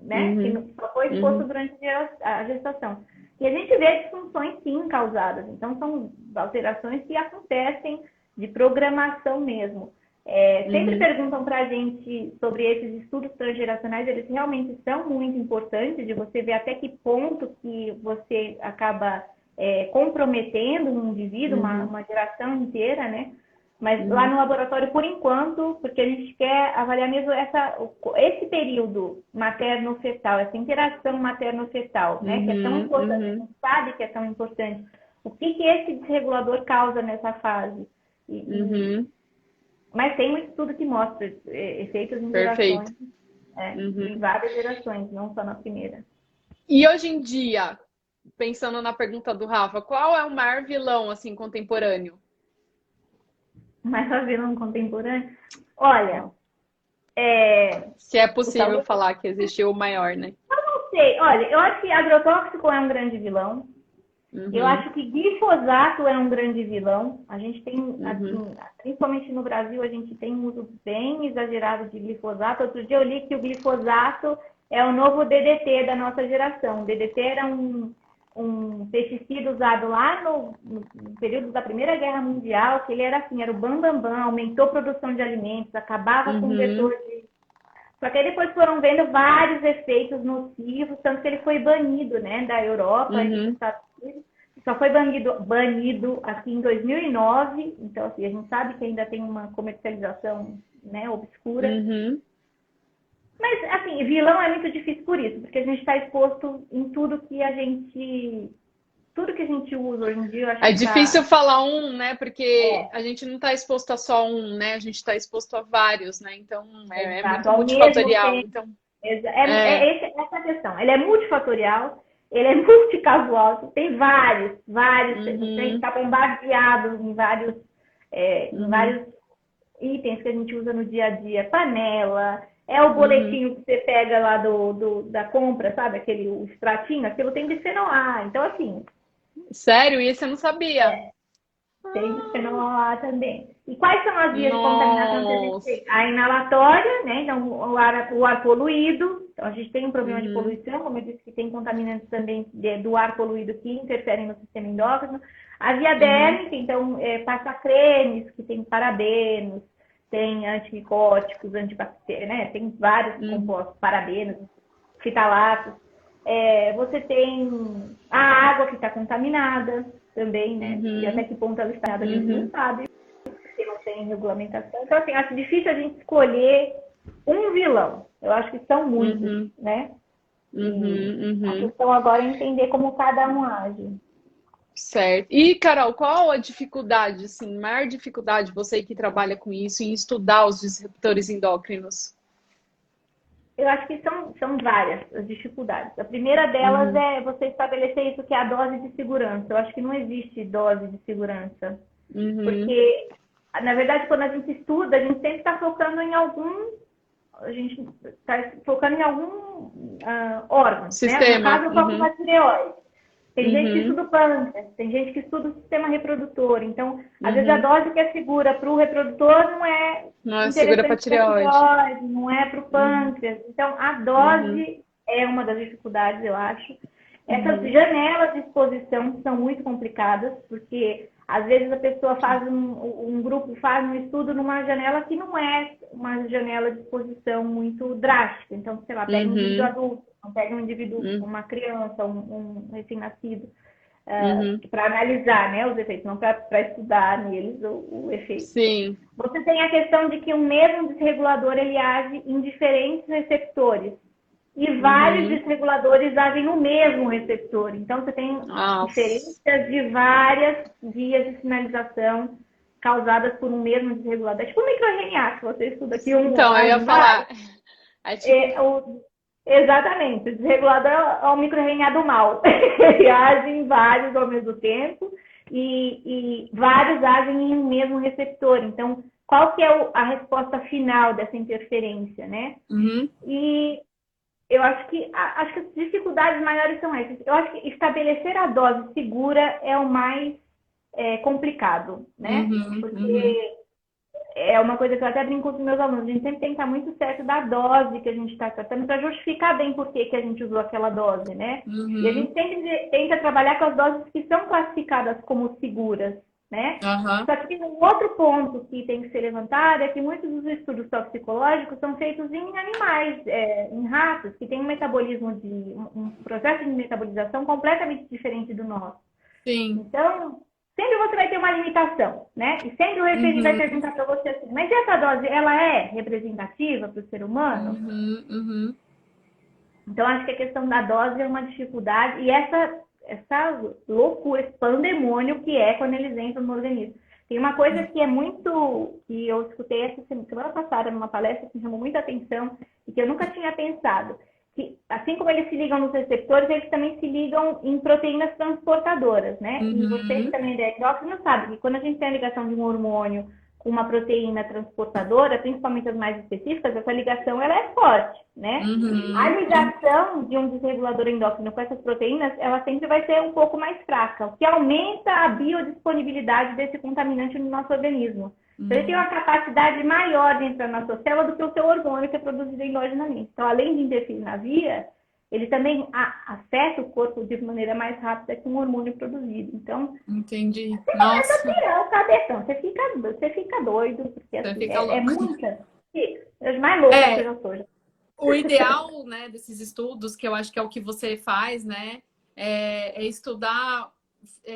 né? Que Uhum, só foi exposto uhum, durante a gestação. E a gente vê disfunções sim causadas. Então são alterações que acontecem de programação mesmo. Sempre perguntam para a gente sobre esses estudos transgeracionais, eles realmente são muito importantes, de você ver até que ponto que você acaba comprometendo um indivíduo, uma geração inteira, né? Mas lá no laboratório, por enquanto, porque a gente quer avaliar mesmo esse período materno-fetal, essa interação materno-fetal, né? Que é tão importante, a gente sabe que é tão importante. O que esse desregulador causa nessa fase? Mas tem um estudo que mostra efeitos em gerações, em várias gerações, não só na primeira. E hoje em dia, pensando na pergunta do Rafa, qual é o maior vilão assim contemporâneo? Mais vilão contemporâneo? Olha, se é possível falar que existiu o maior, né? Eu não sei. Olha, eu acho que agrotóxico é um grande vilão. Eu acho que glifosato é um grande vilão. A gente tem, assim, principalmente no Brasil, a gente tem um uso bem exagerado de glifosato. Outro dia eu li que o glifosato é o novo DDT da nossa geração. O DDT era um pesticida usado lá no período da Primeira Guerra Mundial, que ele era assim, era o bambambam, aumentou a produção de alimentos, acabava com o vetor de... Só que aí depois foram vendo vários efeitos nocivos, tanto que ele foi banido, né, da Europa e dos Estados Unidos. Só foi banido aqui em 2009, então assim, a gente sabe que ainda tem uma comercialização, né, obscura. Mas, assim, vilão é muito difícil por isso, porque a gente está exposto em tudo que a gente usa hoje em dia. Eu acho é difícil falar né? Porque a gente não está exposto a só né? A gente está exposto a vários, né? Então, é muito multifatorial. Então, essa a questão. Ele é multifatorial, ele é multicasual, tem vários. Você está bombardeado em vários itens que a gente usa no dia a dia. Panela... É o boletinho que você pega lá da compra, sabe? O extratinho, aquilo tem bisfenol A. Então, assim... Sério? Isso eu não sabia. Tem bisfenol A também. E quais são as vias de contaminação que a gente tem? A inalatória, né? Então, o ar poluído. Então, a gente tem um problema de poluição, como eu disse, que tem contaminantes também do ar poluído que interferem no sistema endócrino. A via dérmica, então, passa cremes que tem parabenos, tem antimicóticos, antibactérias, né? Tem vários compostos, parabenos, fitalatos. Você tem a água que está contaminada também, né? E até que ponto ela está, a gente não sabe, porque não tem regulamentação. Então, assim, acho difícil a gente escolher um vilão. Eu acho que são muitos, né? A questão agora é entender como cada um age. Certo. E, Carol, qual a dificuldade, assim, maior dificuldade, você que trabalha com isso, em estudar os disruptores endócrinos? Eu acho que são várias as dificuldades. A primeira delas é você estabelecer isso que é a dose de segurança. Eu acho que não existe dose de segurança. Porque, na verdade, quando a gente estuda, a gente sempre está focando em algum... A gente está focando em algum órgão. Sistema. Né? No caso, a tireoide. Tem gente que estuda o pâncreas, tem gente que estuda o sistema reprodutor. Então, às vezes a dose que é segura para o reprodutor não é segura para a tireoide. Não é para o pâncreas. Então, a dose é uma das dificuldades, eu acho. Essas janelas de exposição são muito complicadas, porque às vezes a pessoa faz um grupo faz um estudo numa janela que não é uma janela de exposição muito drástica. Então, sei lá, pega um indivíduo adulto, não pega um indivíduo, uma criança, um recém-nascido, para analisar, né, os efeitos, não para estudar neles o efeito. Sim. Você tem a questão de que o mesmo desregulador ele age em diferentes receptores. E vários desreguladores agem no mesmo receptor. Então, você tem diferenças de várias vias de sinalização causadas por um mesmo desregulador. É tipo o microRNA, que você estuda aqui. Então, eu ia falar. Exatamente. O desregulador é o microRNA do mal. Ele age em vários ao mesmo tempo e vários agem em um mesmo receptor. Então, qual que é a resposta final dessa interferência, né? E... eu acho que as dificuldades maiores são essas. Eu acho que estabelecer a dose segura é o mais complicado, né? Porque é uma coisa que eu até brinco com os meus alunos. A gente sempre tem que estar muito certo da dose que a gente está tratando para justificar bem por que a gente usou aquela dose, né? E a gente sempre tenta trabalhar com as doses que são classificadas como seguras. né? Aham. Só que tem um outro ponto que tem que ser levantado, é que muitos dos estudos toxicológicos são feitos em animais, em ratos, que têm um metabolismo um processo de metabolização completamente diferente do nosso. Sim. Então, sempre você vai ter uma limitação, né? E sempre o referente vai perguntar para você assim, mas essa dose, ela é representativa para o ser humano? Então, acho que a questão da dose é uma dificuldade. E essa loucura, esse pandemônio que é quando eles entram no organismo. Tem uma coisa que é muito... que eu escutei essa semana passada numa palestra que me chamou muita atenção e que eu nunca tinha pensado. Que, assim como eles se ligam nos receptores, eles também se ligam em proteínas transportadoras, né? E você que também é endócrino sabe que quando a gente tem a ligação de um hormônio com uma proteína transportadora, principalmente as mais específicas, essa ligação ela é forte, né? A ligação de um desregulador endócrino com essas proteínas, ela sempre vai ser um pouco mais fraca, o que aumenta a biodisponibilidade desse contaminante no nosso organismo. Então, ele tem uma capacidade maior dentro da nossa célula do que o seu hormônio que é produzido endogenamente. Então, além de interferir na via, ele também afeta o corpo de maneira mais rápida que um hormônio produzido. Então, entendi. Você começa a tirar o cabeção, você fica doido, porque assim, fica é muita. É mais louca que eu já sou. O ideal, né, desses estudos, que eu acho que é o que você faz, né, é estudar,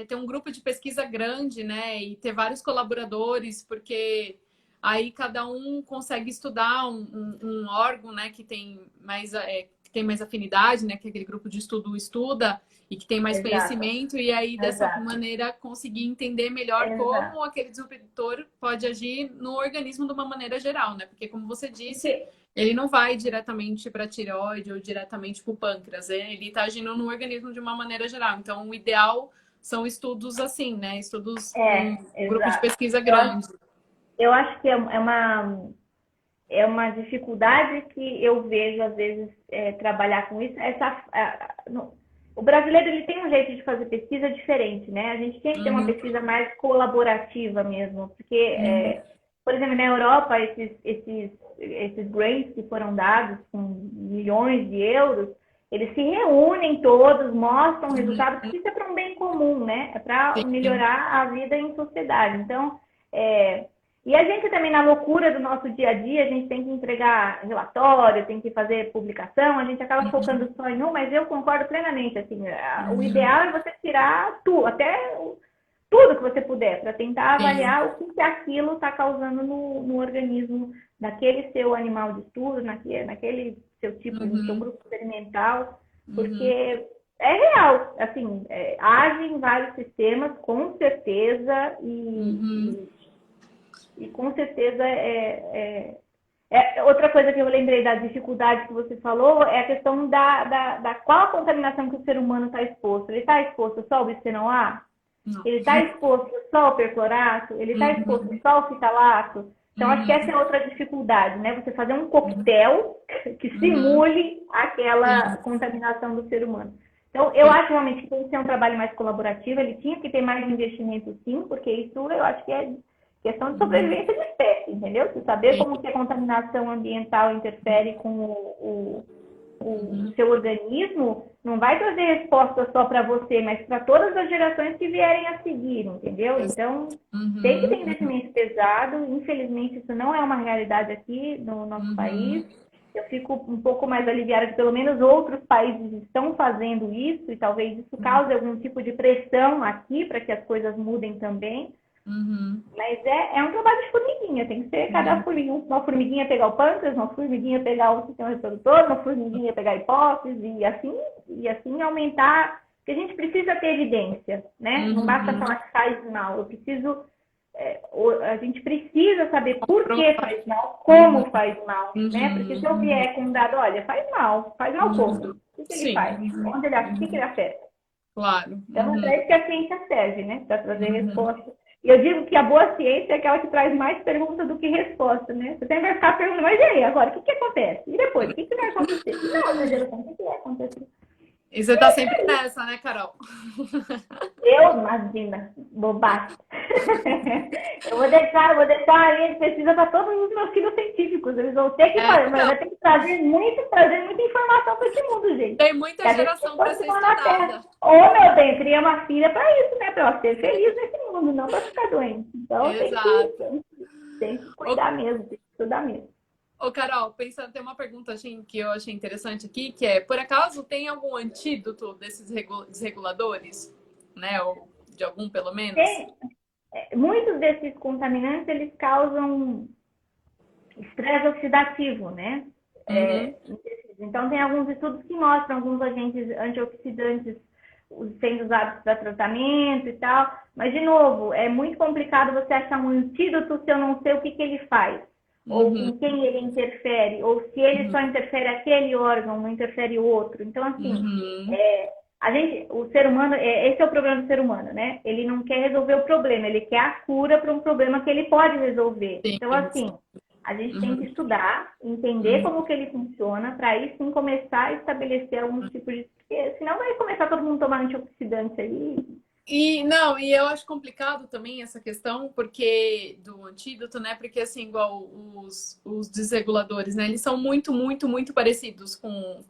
ter um grupo de pesquisa grande, né, e ter vários colaboradores, porque aí cada um consegue estudar um órgão, né, que tem mais afinidade, né, que aquele grupo de estudo estuda e que tem mais conhecimento, e aí dessa maneira conseguir entender melhor como aquele disruptor pode agir no organismo de uma maneira geral, né? Porque como você disse, ele não vai diretamente para a tireoide ou diretamente para o pâncreas, ele está agindo no organismo de uma maneira geral. Então, o ideal são estudos assim, né? Estudos com um grupo de pesquisa grande. Eu acho que é uma dificuldade que eu vejo, às vezes, trabalhar com isso. O brasileiro ele tem um jeito de fazer pesquisa diferente, né? A gente tem que ter uma pesquisa mais colaborativa mesmo, porque, por exemplo, na Europa, esses grants que foram dados com milhões de euros, eles se reúnem todos, mostram resultados, porque isso é para um bem comum, né? É para melhorar a vida em sociedade. Então, e a gente também, na loucura do nosso dia a dia, a gente tem que entregar relatório, tem que fazer publicação, a gente acaba focando só em um, mas eu concordo plenamente, assim, o ideal é você tirar tudo que você puder, para tentar avaliar o que aquilo está causando no organismo daquele seu animal de estudo, naquele seu tipo de seu grupo experimental, porque é real, assim, age em vários sistemas, com certeza, e com certeza outra coisa que eu lembrei da dificuldade que você falou é a questão da qual a contaminação que o ser humano está exposto. Ele está exposto só ao bisfenol A? Ele está exposto só ao perclorato? Ele está exposto só ao fitalato? Então, acho que essa é outra dificuldade, né? Você fazer um coquetel que simule aquela contaminação do ser humano. Então, eu acho realmente que tem que ser um trabalho mais colaborativo, ele tinha que ter mais investimento, sim, porque isso eu acho que é questão de sobrevivência de espécie, entendeu? Você saber como que a contaminação ambiental interfere com o seu organismo, não vai trazer resposta só para você, mas para todas as gerações que vierem a seguir, entendeu? Então, tem que ter investimento pesado. Infelizmente, isso não é uma realidade aqui no nosso país. Eu fico um pouco mais aliviada que pelo menos outros países estão fazendo isso e talvez isso cause algum tipo de pressão aqui para que as coisas mudem também. Mas é um trabalho de formiguinha, tem que ser cada formiguinha, uma formiguinha pegar o pâncreas, uma formiguinha pegar o sistema reprodutor, uma formiguinha pegar a hipófise e assim aumentar, porque a gente precisa ter evidência, né? Não basta falar que faz mal, a gente precisa saber por que faz mal, como faz mal, né? Porque se eu vier com um dado, olha, faz mal como? O que ele faz? Onde o que ele afeta? Claro. Então, é para isso que a ciência serve, né? Para trazer respostas. E eu digo que a boa ciência é aquela que traz mais perguntas do que resposta, né? Você sempre vai ficar perguntando, mas e aí, agora, o que acontece? E depois, o que vai acontecer? Não, meu Deus, o que vai acontecer? E você tá sempre nessa, né, Carol? Eu, imagina, bobagem. Eu vou deixar a linha de pesquisa para todos os meus filhos científicos. Eles vão ter que fazer, mas vai ter que trazer muita informação para esse mundo, gente. Tem muita geração para ser estudada. Ô, meu bem, cria uma filha para isso, né? Para ela ser feliz nesse mundo, não para ficar doente. Então tem que cuidar mesmo, tem que estudar mesmo. Ô, Carol, pensando, tem uma pergunta assim, que eu achei interessante aqui, que é, por acaso tem algum antídoto desses desreguladores? Né? Ou de algum, pelo menos? Muitos desses contaminantes, eles causam estresse oxidativo, né? Então, tem alguns estudos que mostram alguns agentes antioxidantes sendo usados para tratamento e tal. Mas, de novo, é muito complicado você achar um antídoto se eu não sei o que ele faz. Ou com quem ele interfere. Ou se ele só interfere aquele órgão, não interfere o outro. Então, assim, o ser humano, esse é o problema do ser humano, né? Ele não quer resolver o problema, ele quer a cura para um problema que ele pode resolver. Sim. Então, assim, a gente tem que estudar, entender como que ele funciona, para aí sim começar a estabelecer alguns tipos de... Porque senão vai começar todo mundo a tomar antioxidante aí. E eu acho complicado também essa questão, porque do antídoto, né? Porque assim, igual os desreguladores, né? Eles são muito, muito, muito parecidos com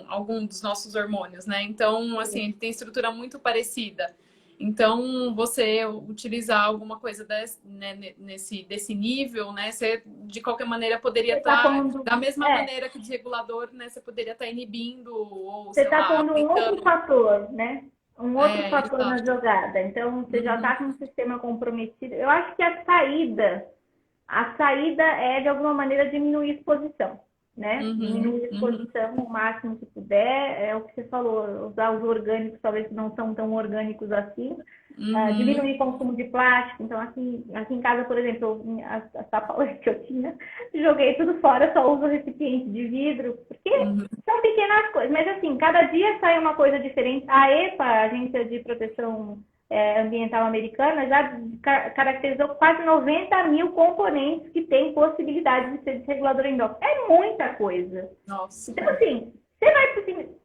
algum dos nossos hormônios, né? Então, assim, ele tem estrutura muito parecida. Então, você utilizar alguma coisa desse nível, né? Você, de qualquer maneira, poderia estar... Da mesma maneira que o desregulador, né? Você poderia estar inibindo ou, você está pondo um outro fator, né? Um outro fator na jogada. Então, você já está com um sistema comprometido. Eu acho que a saída é, de alguma maneira, diminuir a exposição, né? Diminuir a exposição o máximo que puder. É o que você falou, usar os orgânicos, talvez não são tão orgânicos assim. Diminuir o consumo de plástico. Então, aqui em casa, por exemplo, as tapawares que eu tinha, joguei tudo fora, só uso recipiente de vidro, porque são pequenas coisas. Mas, assim, cada dia sai uma coisa diferente. A EPA, a Agência de Proteção Ambiental Americana, já caracterizou quase 90 mil componentes que têm possibilidade de ser desregulador endócrino. É muita coisa. Nossa. Então, assim,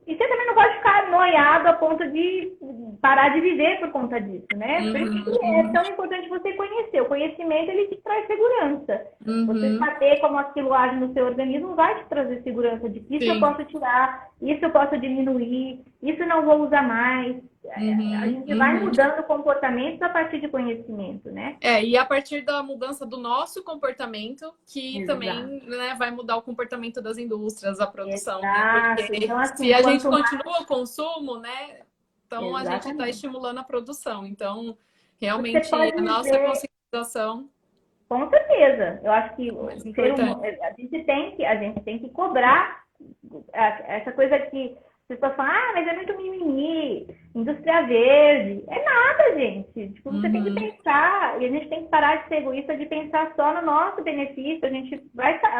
e você também não pode ficar noiado a ponto de parar de viver por conta disso, né? Por isso que é tão importante você conhecer. O conhecimento, ele te traz segurança. Você saber como aquilo age no seu organismo vai te trazer segurança de que isso eu posso tirar, isso eu posso diminuir, isso eu não vou usar mais. A gente vai mudando comportamentos a partir de conhecimento, né? E a partir da mudança do nosso comportamento, que também, né, vai mudar o comportamento das indústrias, a produção. Né? Porque então, assim, se a gente continua o consumo, né? Então a gente está estimulando a produção. Então, realmente, a nossa conscientização. Com certeza. Eu acho que a gente tem que cobrar essa coisa que as pessoas falam, mas é muito mimimi, indústria verde. É nada, gente. Tipo, você tem que pensar, e a gente tem que parar de ser egoísta, de pensar só no nosso benefício.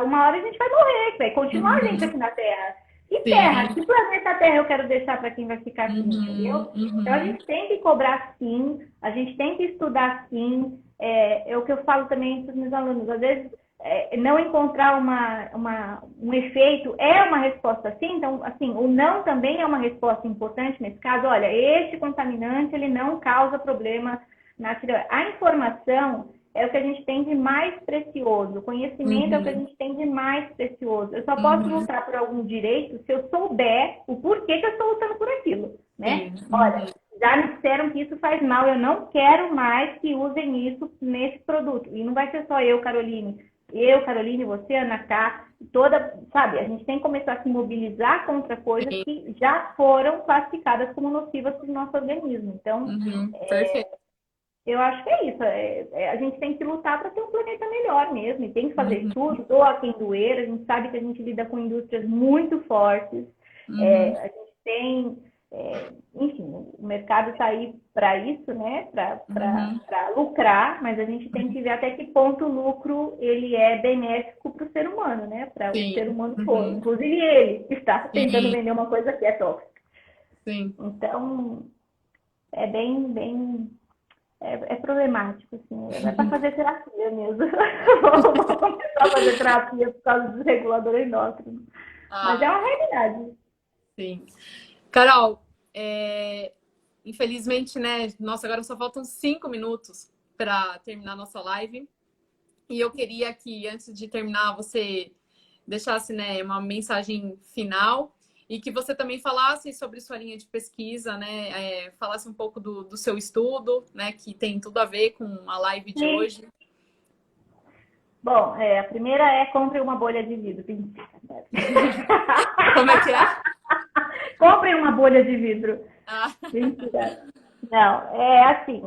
Uma hora a gente vai morrer, vai continuar a gente aqui na Terra. E terra, que planeta Terra eu quero deixar para quem vai ficar aqui, entendeu? Então a gente tem que cobrar sim, a gente tem que estudar sim. É o que eu falo também para os meus alunos, às vezes não encontrar um efeito é uma resposta sim, então assim, o não também é uma resposta importante nesse caso. Olha, este contaminante, ele não causa problema na tireoide. A informação é o que a gente tem de mais precioso, o conhecimento é o que a gente tem de mais precioso. Eu só posso lutar por algum direito se eu souber o porquê que eu estou lutando por aquilo, né? Olha, já me disseram que isso faz mal, eu não quero mais que usem isso nesse produto. E não vai ser só eu, Caroline, você, Ana Cá, sabe? A gente tem que começar a se mobilizar contra coisas que já foram classificadas como nocivas para o nosso organismo. Então, perfeito. Eu acho que é isso. A gente tem que lutar para ter um planeta melhor mesmo. E tem que fazer tudo, doa quem doer. A gente sabe que a gente lida com indústrias muito fortes. A gente tem... enfim, o mercado está aí para isso, né? Para lucrar. Mas a gente tem que ver até que ponto o lucro ele é benéfico para o ser humano, né? Para o ser humano todo. Inclusive ele está tentando vender uma coisa que é tóxica. Então, é bem... É problemático, assim. É para fazer terapia mesmo. Vou começar a fazer terapia por causa do regulador endócrino. Mas é uma realidade. Sim. Carol, infelizmente, né? Nossa, agora só faltam 5 minutos para terminar nossa live. E eu queria que, antes de terminar, você deixasse, né, uma mensagem final e que você também falasse sobre sua linha de pesquisa, né? Falasse um pouco do seu estudo, né? Que tem tudo a ver com a live de Sim. hoje. Bom, a primeira é compre uma bolha de vidro. Como é que é? Compre uma bolha de vidro. Ah. Mentira. Não, é assim,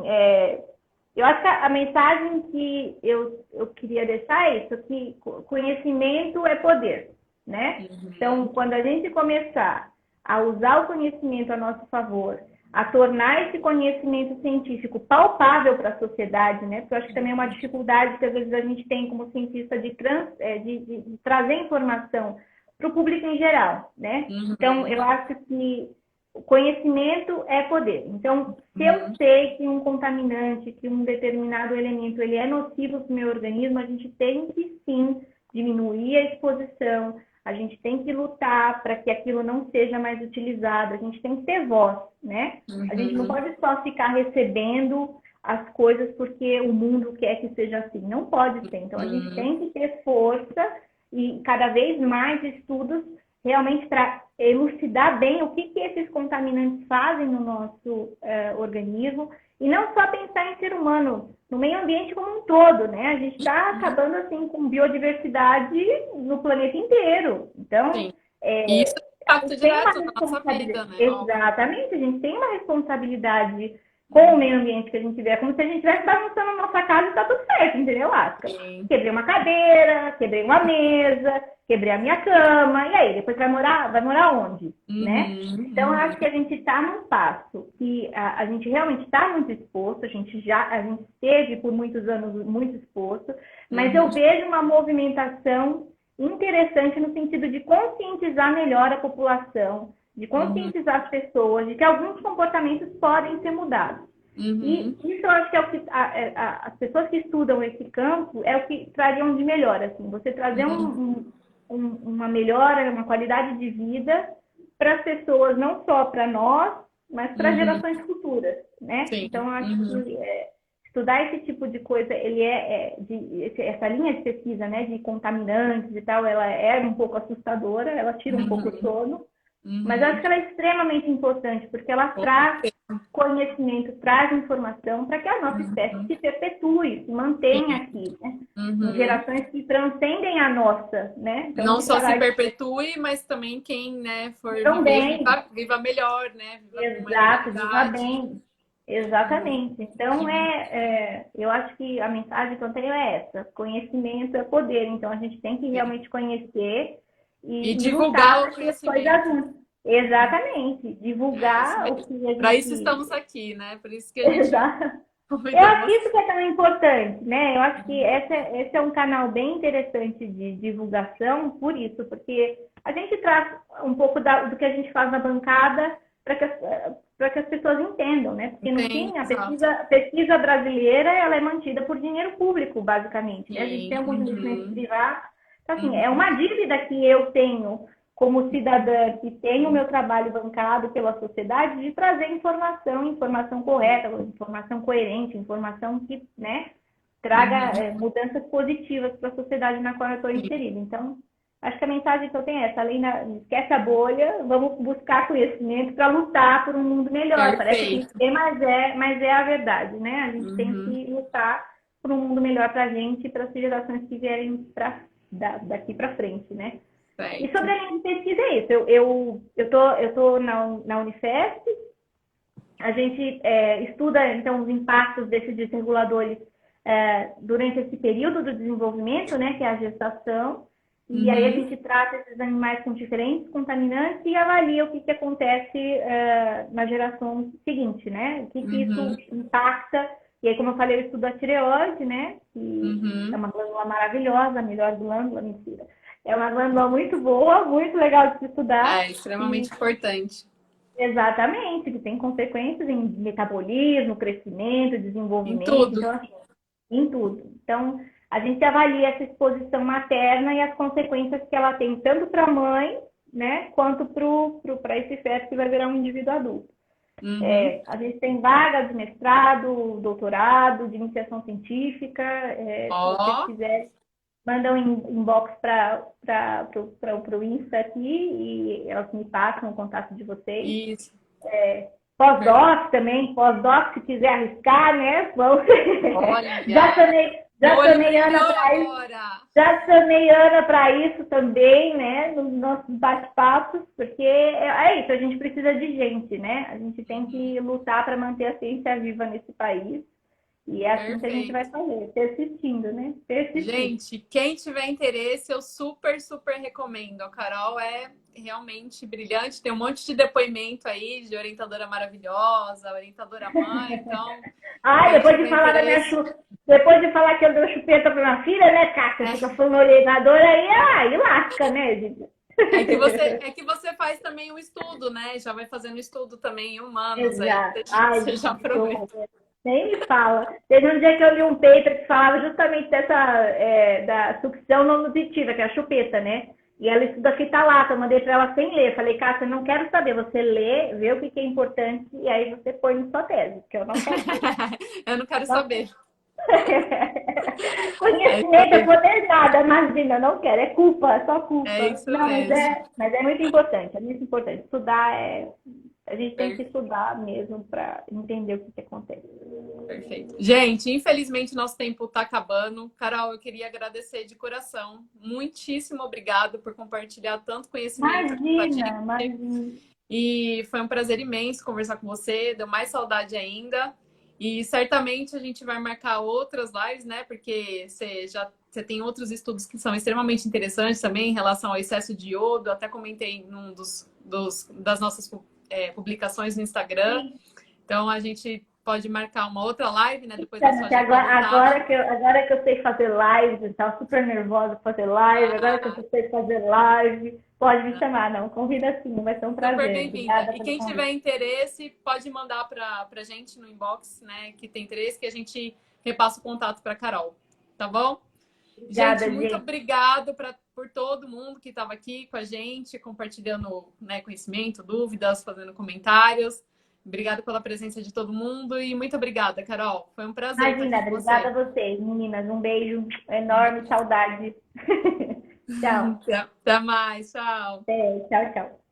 eu acho que a mensagem que eu queria deixar é isso, que conhecimento é poder, né? Então, quando a gente começar a usar o conhecimento a nosso favor, a tornar esse conhecimento científico palpável para a sociedade, né? Porque eu acho que também é uma dificuldade que às vezes a gente tem como cientista de trazer informação para o público em geral, né? Então, eu acho que o conhecimento é poder. Então, se eu sei que um contaminante, que um determinado elemento, ele é nocivo para o meu organismo, a gente tem que, sim, diminuir a exposição, a gente tem que lutar para que aquilo não seja mais utilizado, a gente tem que ter voz, né? A gente não pode só ficar recebendo as coisas porque o mundo quer que seja assim. Não pode ser. Então, a gente tem que ter força e cada vez mais estudos realmente para elucidar bem o que esses contaminantes fazem no nosso organismo e não só pensar em ser humano, no meio ambiente como um todo, né? A gente está acabando assim com biodiversidade no planeta inteiro. Então, isso impacta direto na nossa vida, né? Exatamente, a gente tem uma responsabilidade com o meio ambiente que a gente tiver, como se a gente estivesse bagunçando a nossa casa e tá tudo certo, entendeu, Lasca? Quebrei uma cadeira, quebrei uma mesa, quebrei a minha cama, e aí, depois vai morar onde, né? Então, eu acho que a gente está num passo que a gente realmente está muito exposto, a gente esteve por muitos anos muito exposto, mas eu vejo uma movimentação interessante no sentido de conscientizar melhor a população, de conscientizar as pessoas de que alguns comportamentos podem ser mudados. E isso eu acho que é o que as pessoas que estudam esse campo é o que trariam de melhor, assim, você trazer uma melhora, uma qualidade de vida para as pessoas, não só para nós, mas para gerações futuras, né? Sim. Então, eu acho que estudar esse tipo de coisa, essa linha de pesquisa, né, de contaminantes e tal, ela é um pouco assustadora, ela tira um pouco o sono, mas eu acho que ela é extremamente importante, porque ela traz conhecimento, traz informação para que a nossa espécie se perpetue, se mantenha aqui, né? Em gerações que transcendem a nossa, né? Então, não só se perpetue, mas também quem, né, for viver, viva melhor, né? Exato, viva bem. Exatamente. Então, eu acho que a mensagem que eu tenho é essa. Conhecimento é poder. Então, a gente tem que realmente conhecer e divulgar o conhecimento. Exatamente. Divulgar o que a gente... Para isso estamos aqui, né? Por isso que a gente... Eu acho que isso que é tão importante, né? Eu acho que esse é um canal bem interessante de divulgação por isso, porque a gente traz um pouco do que a gente faz na bancada para que as pessoas entendam, né? Porque no fim, a pesquisa brasileira, ela é mantida por dinheiro público, basicamente, né? A gente tem alguns investimentos privados. Então, assim, é uma dívida que eu tenho como cidadã que tem o meu trabalho bancado pela sociedade de trazer informação correta, informação coerente, informação que, né, traga mudanças positivas para a sociedade na qual eu estou inserida. Então, acho que a mensagem que eu tenho é essa, esquece a bolha, vamos buscar conhecimento para lutar por um mundo melhor. Parece que mas é a verdade, né? A gente tem que lutar por um mundo melhor para a gente e para as gerações que vierem daqui para frente, né? E sobre a linha de pesquisa é isso. Eu tô na Unifesp, a gente estuda, então, os impactos desses desreguladores durante esse período do desenvolvimento, né, que é a gestação, e aí a gente trata esses animais com diferentes contaminantes e avalia o que acontece na geração seguinte, né, o que isso impacta. E aí, como eu falei, eu estudo a tireoide, né, que é uma glândula maravilhosa, a melhor glândula, mentira. É uma glândula muito boa, muito legal de se estudar. É extremamente importante. Exatamente, que tem consequências em metabolismo, crescimento, desenvolvimento. Em tudo. Então, assim, em tudo. Então, a gente avalia essa exposição materna e as consequências que ela tem tanto para a mãe, né, quanto para esse feto que vai virar um indivíduo adulto. Uhum. A gente tem vaga de mestrado, doutorado, de iniciação científica. Se vocês Ó, quiserem, mandam inbox para o Insta aqui e elas me passam o contato de vocês. isso. Pós-doc também, pós-doc, se quiser arriscar, né? Vamos. Olha, Já chamei, meu já olho chamei Ana brilhou para isso. agora. Já chamei Ana para isso também, né? Nos nossos bate-papos, porque é isso, a gente precisa de gente, né? A gente tem que lutar para manter a ciência viva nesse país. E é assim que a gente vai Perfeito. fazer, persistindo, né? Persistir. Gente, quem tiver interesse, eu super, super recomendo. A Carol é realmente brilhante, tem um monte de depoimento aí de orientadora maravilhosa, orientadora mãe, então, Ai, quem depois de tiver falar da minha interesse, depois de falar que eu dou chupeta para minha filha, né, Cássia? Fica falando orientadora aí lasca, né, gente? é que você faz também um estudo, né? Já vai fazendo estudo também em humanos aí, Exato. Ai, você já gente, que horror. aproveita. Nem me fala. Teve um dia que eu li um paper que falava justamente da sucção não nutritiva, que é a chupeta, né? E ela estuda fita-lata, eu mandei para ela sem ler. Falei, Cássia, eu não quero saber. Você lê, vê o que é importante e aí você põe na sua tese, porque eu não quero saber. Eu não quero Não. saber. É isso Conhecimento é mesmo. poder nada, imagina, eu não quero, é culpa, é só É culpa. isso Não, mesmo. mas é muito importante, é muito importante. Estudar a gente tem que Per- estudar mesmo para entender o que acontece. Perfeito. Gente, infelizmente nosso tempo está acabando. Carol, eu queria agradecer de coração. Muitíssimo obrigado por compartilhar tanto conhecimento aqui com a Imagina, gente. imagina. E foi um prazer imenso conversar com você. Deu mais saudade ainda. E certamente a gente vai marcar outras lives, né? Porque você tem outros estudos que são extremamente interessantes também em relação ao excesso de iodo. Até comentei num das nossas publicações no Instagram. Sim. Então a gente pode marcar uma outra live, né? Depois da sua agenda Agora, lotada. agora que eu sei fazer live, eu estava super nervosa para fazer live, agora que Ah, eu sei fazer live, pode me chamar, não, convida sim, vai ser um super prazer. bem-vinda. Obrigada E pelo quem tiver convite. interesse, pode mandar para a gente no inbox, né? Que tem interesse, que a gente repassa o contato para Carol. Tá bom? Gente, Obrigada, muito gente. obrigado por todo mundo que estava aqui com a gente, compartilhando, né, conhecimento, dúvidas, fazendo comentários. Obrigada pela presença de todo mundo e muito obrigada, Carol. Foi um prazer estar Imagina, aqui com obrigada você. a vocês, meninas. Um beijo enorme, saudade. Tchau. Até mais, tchau. Tchau, tchau.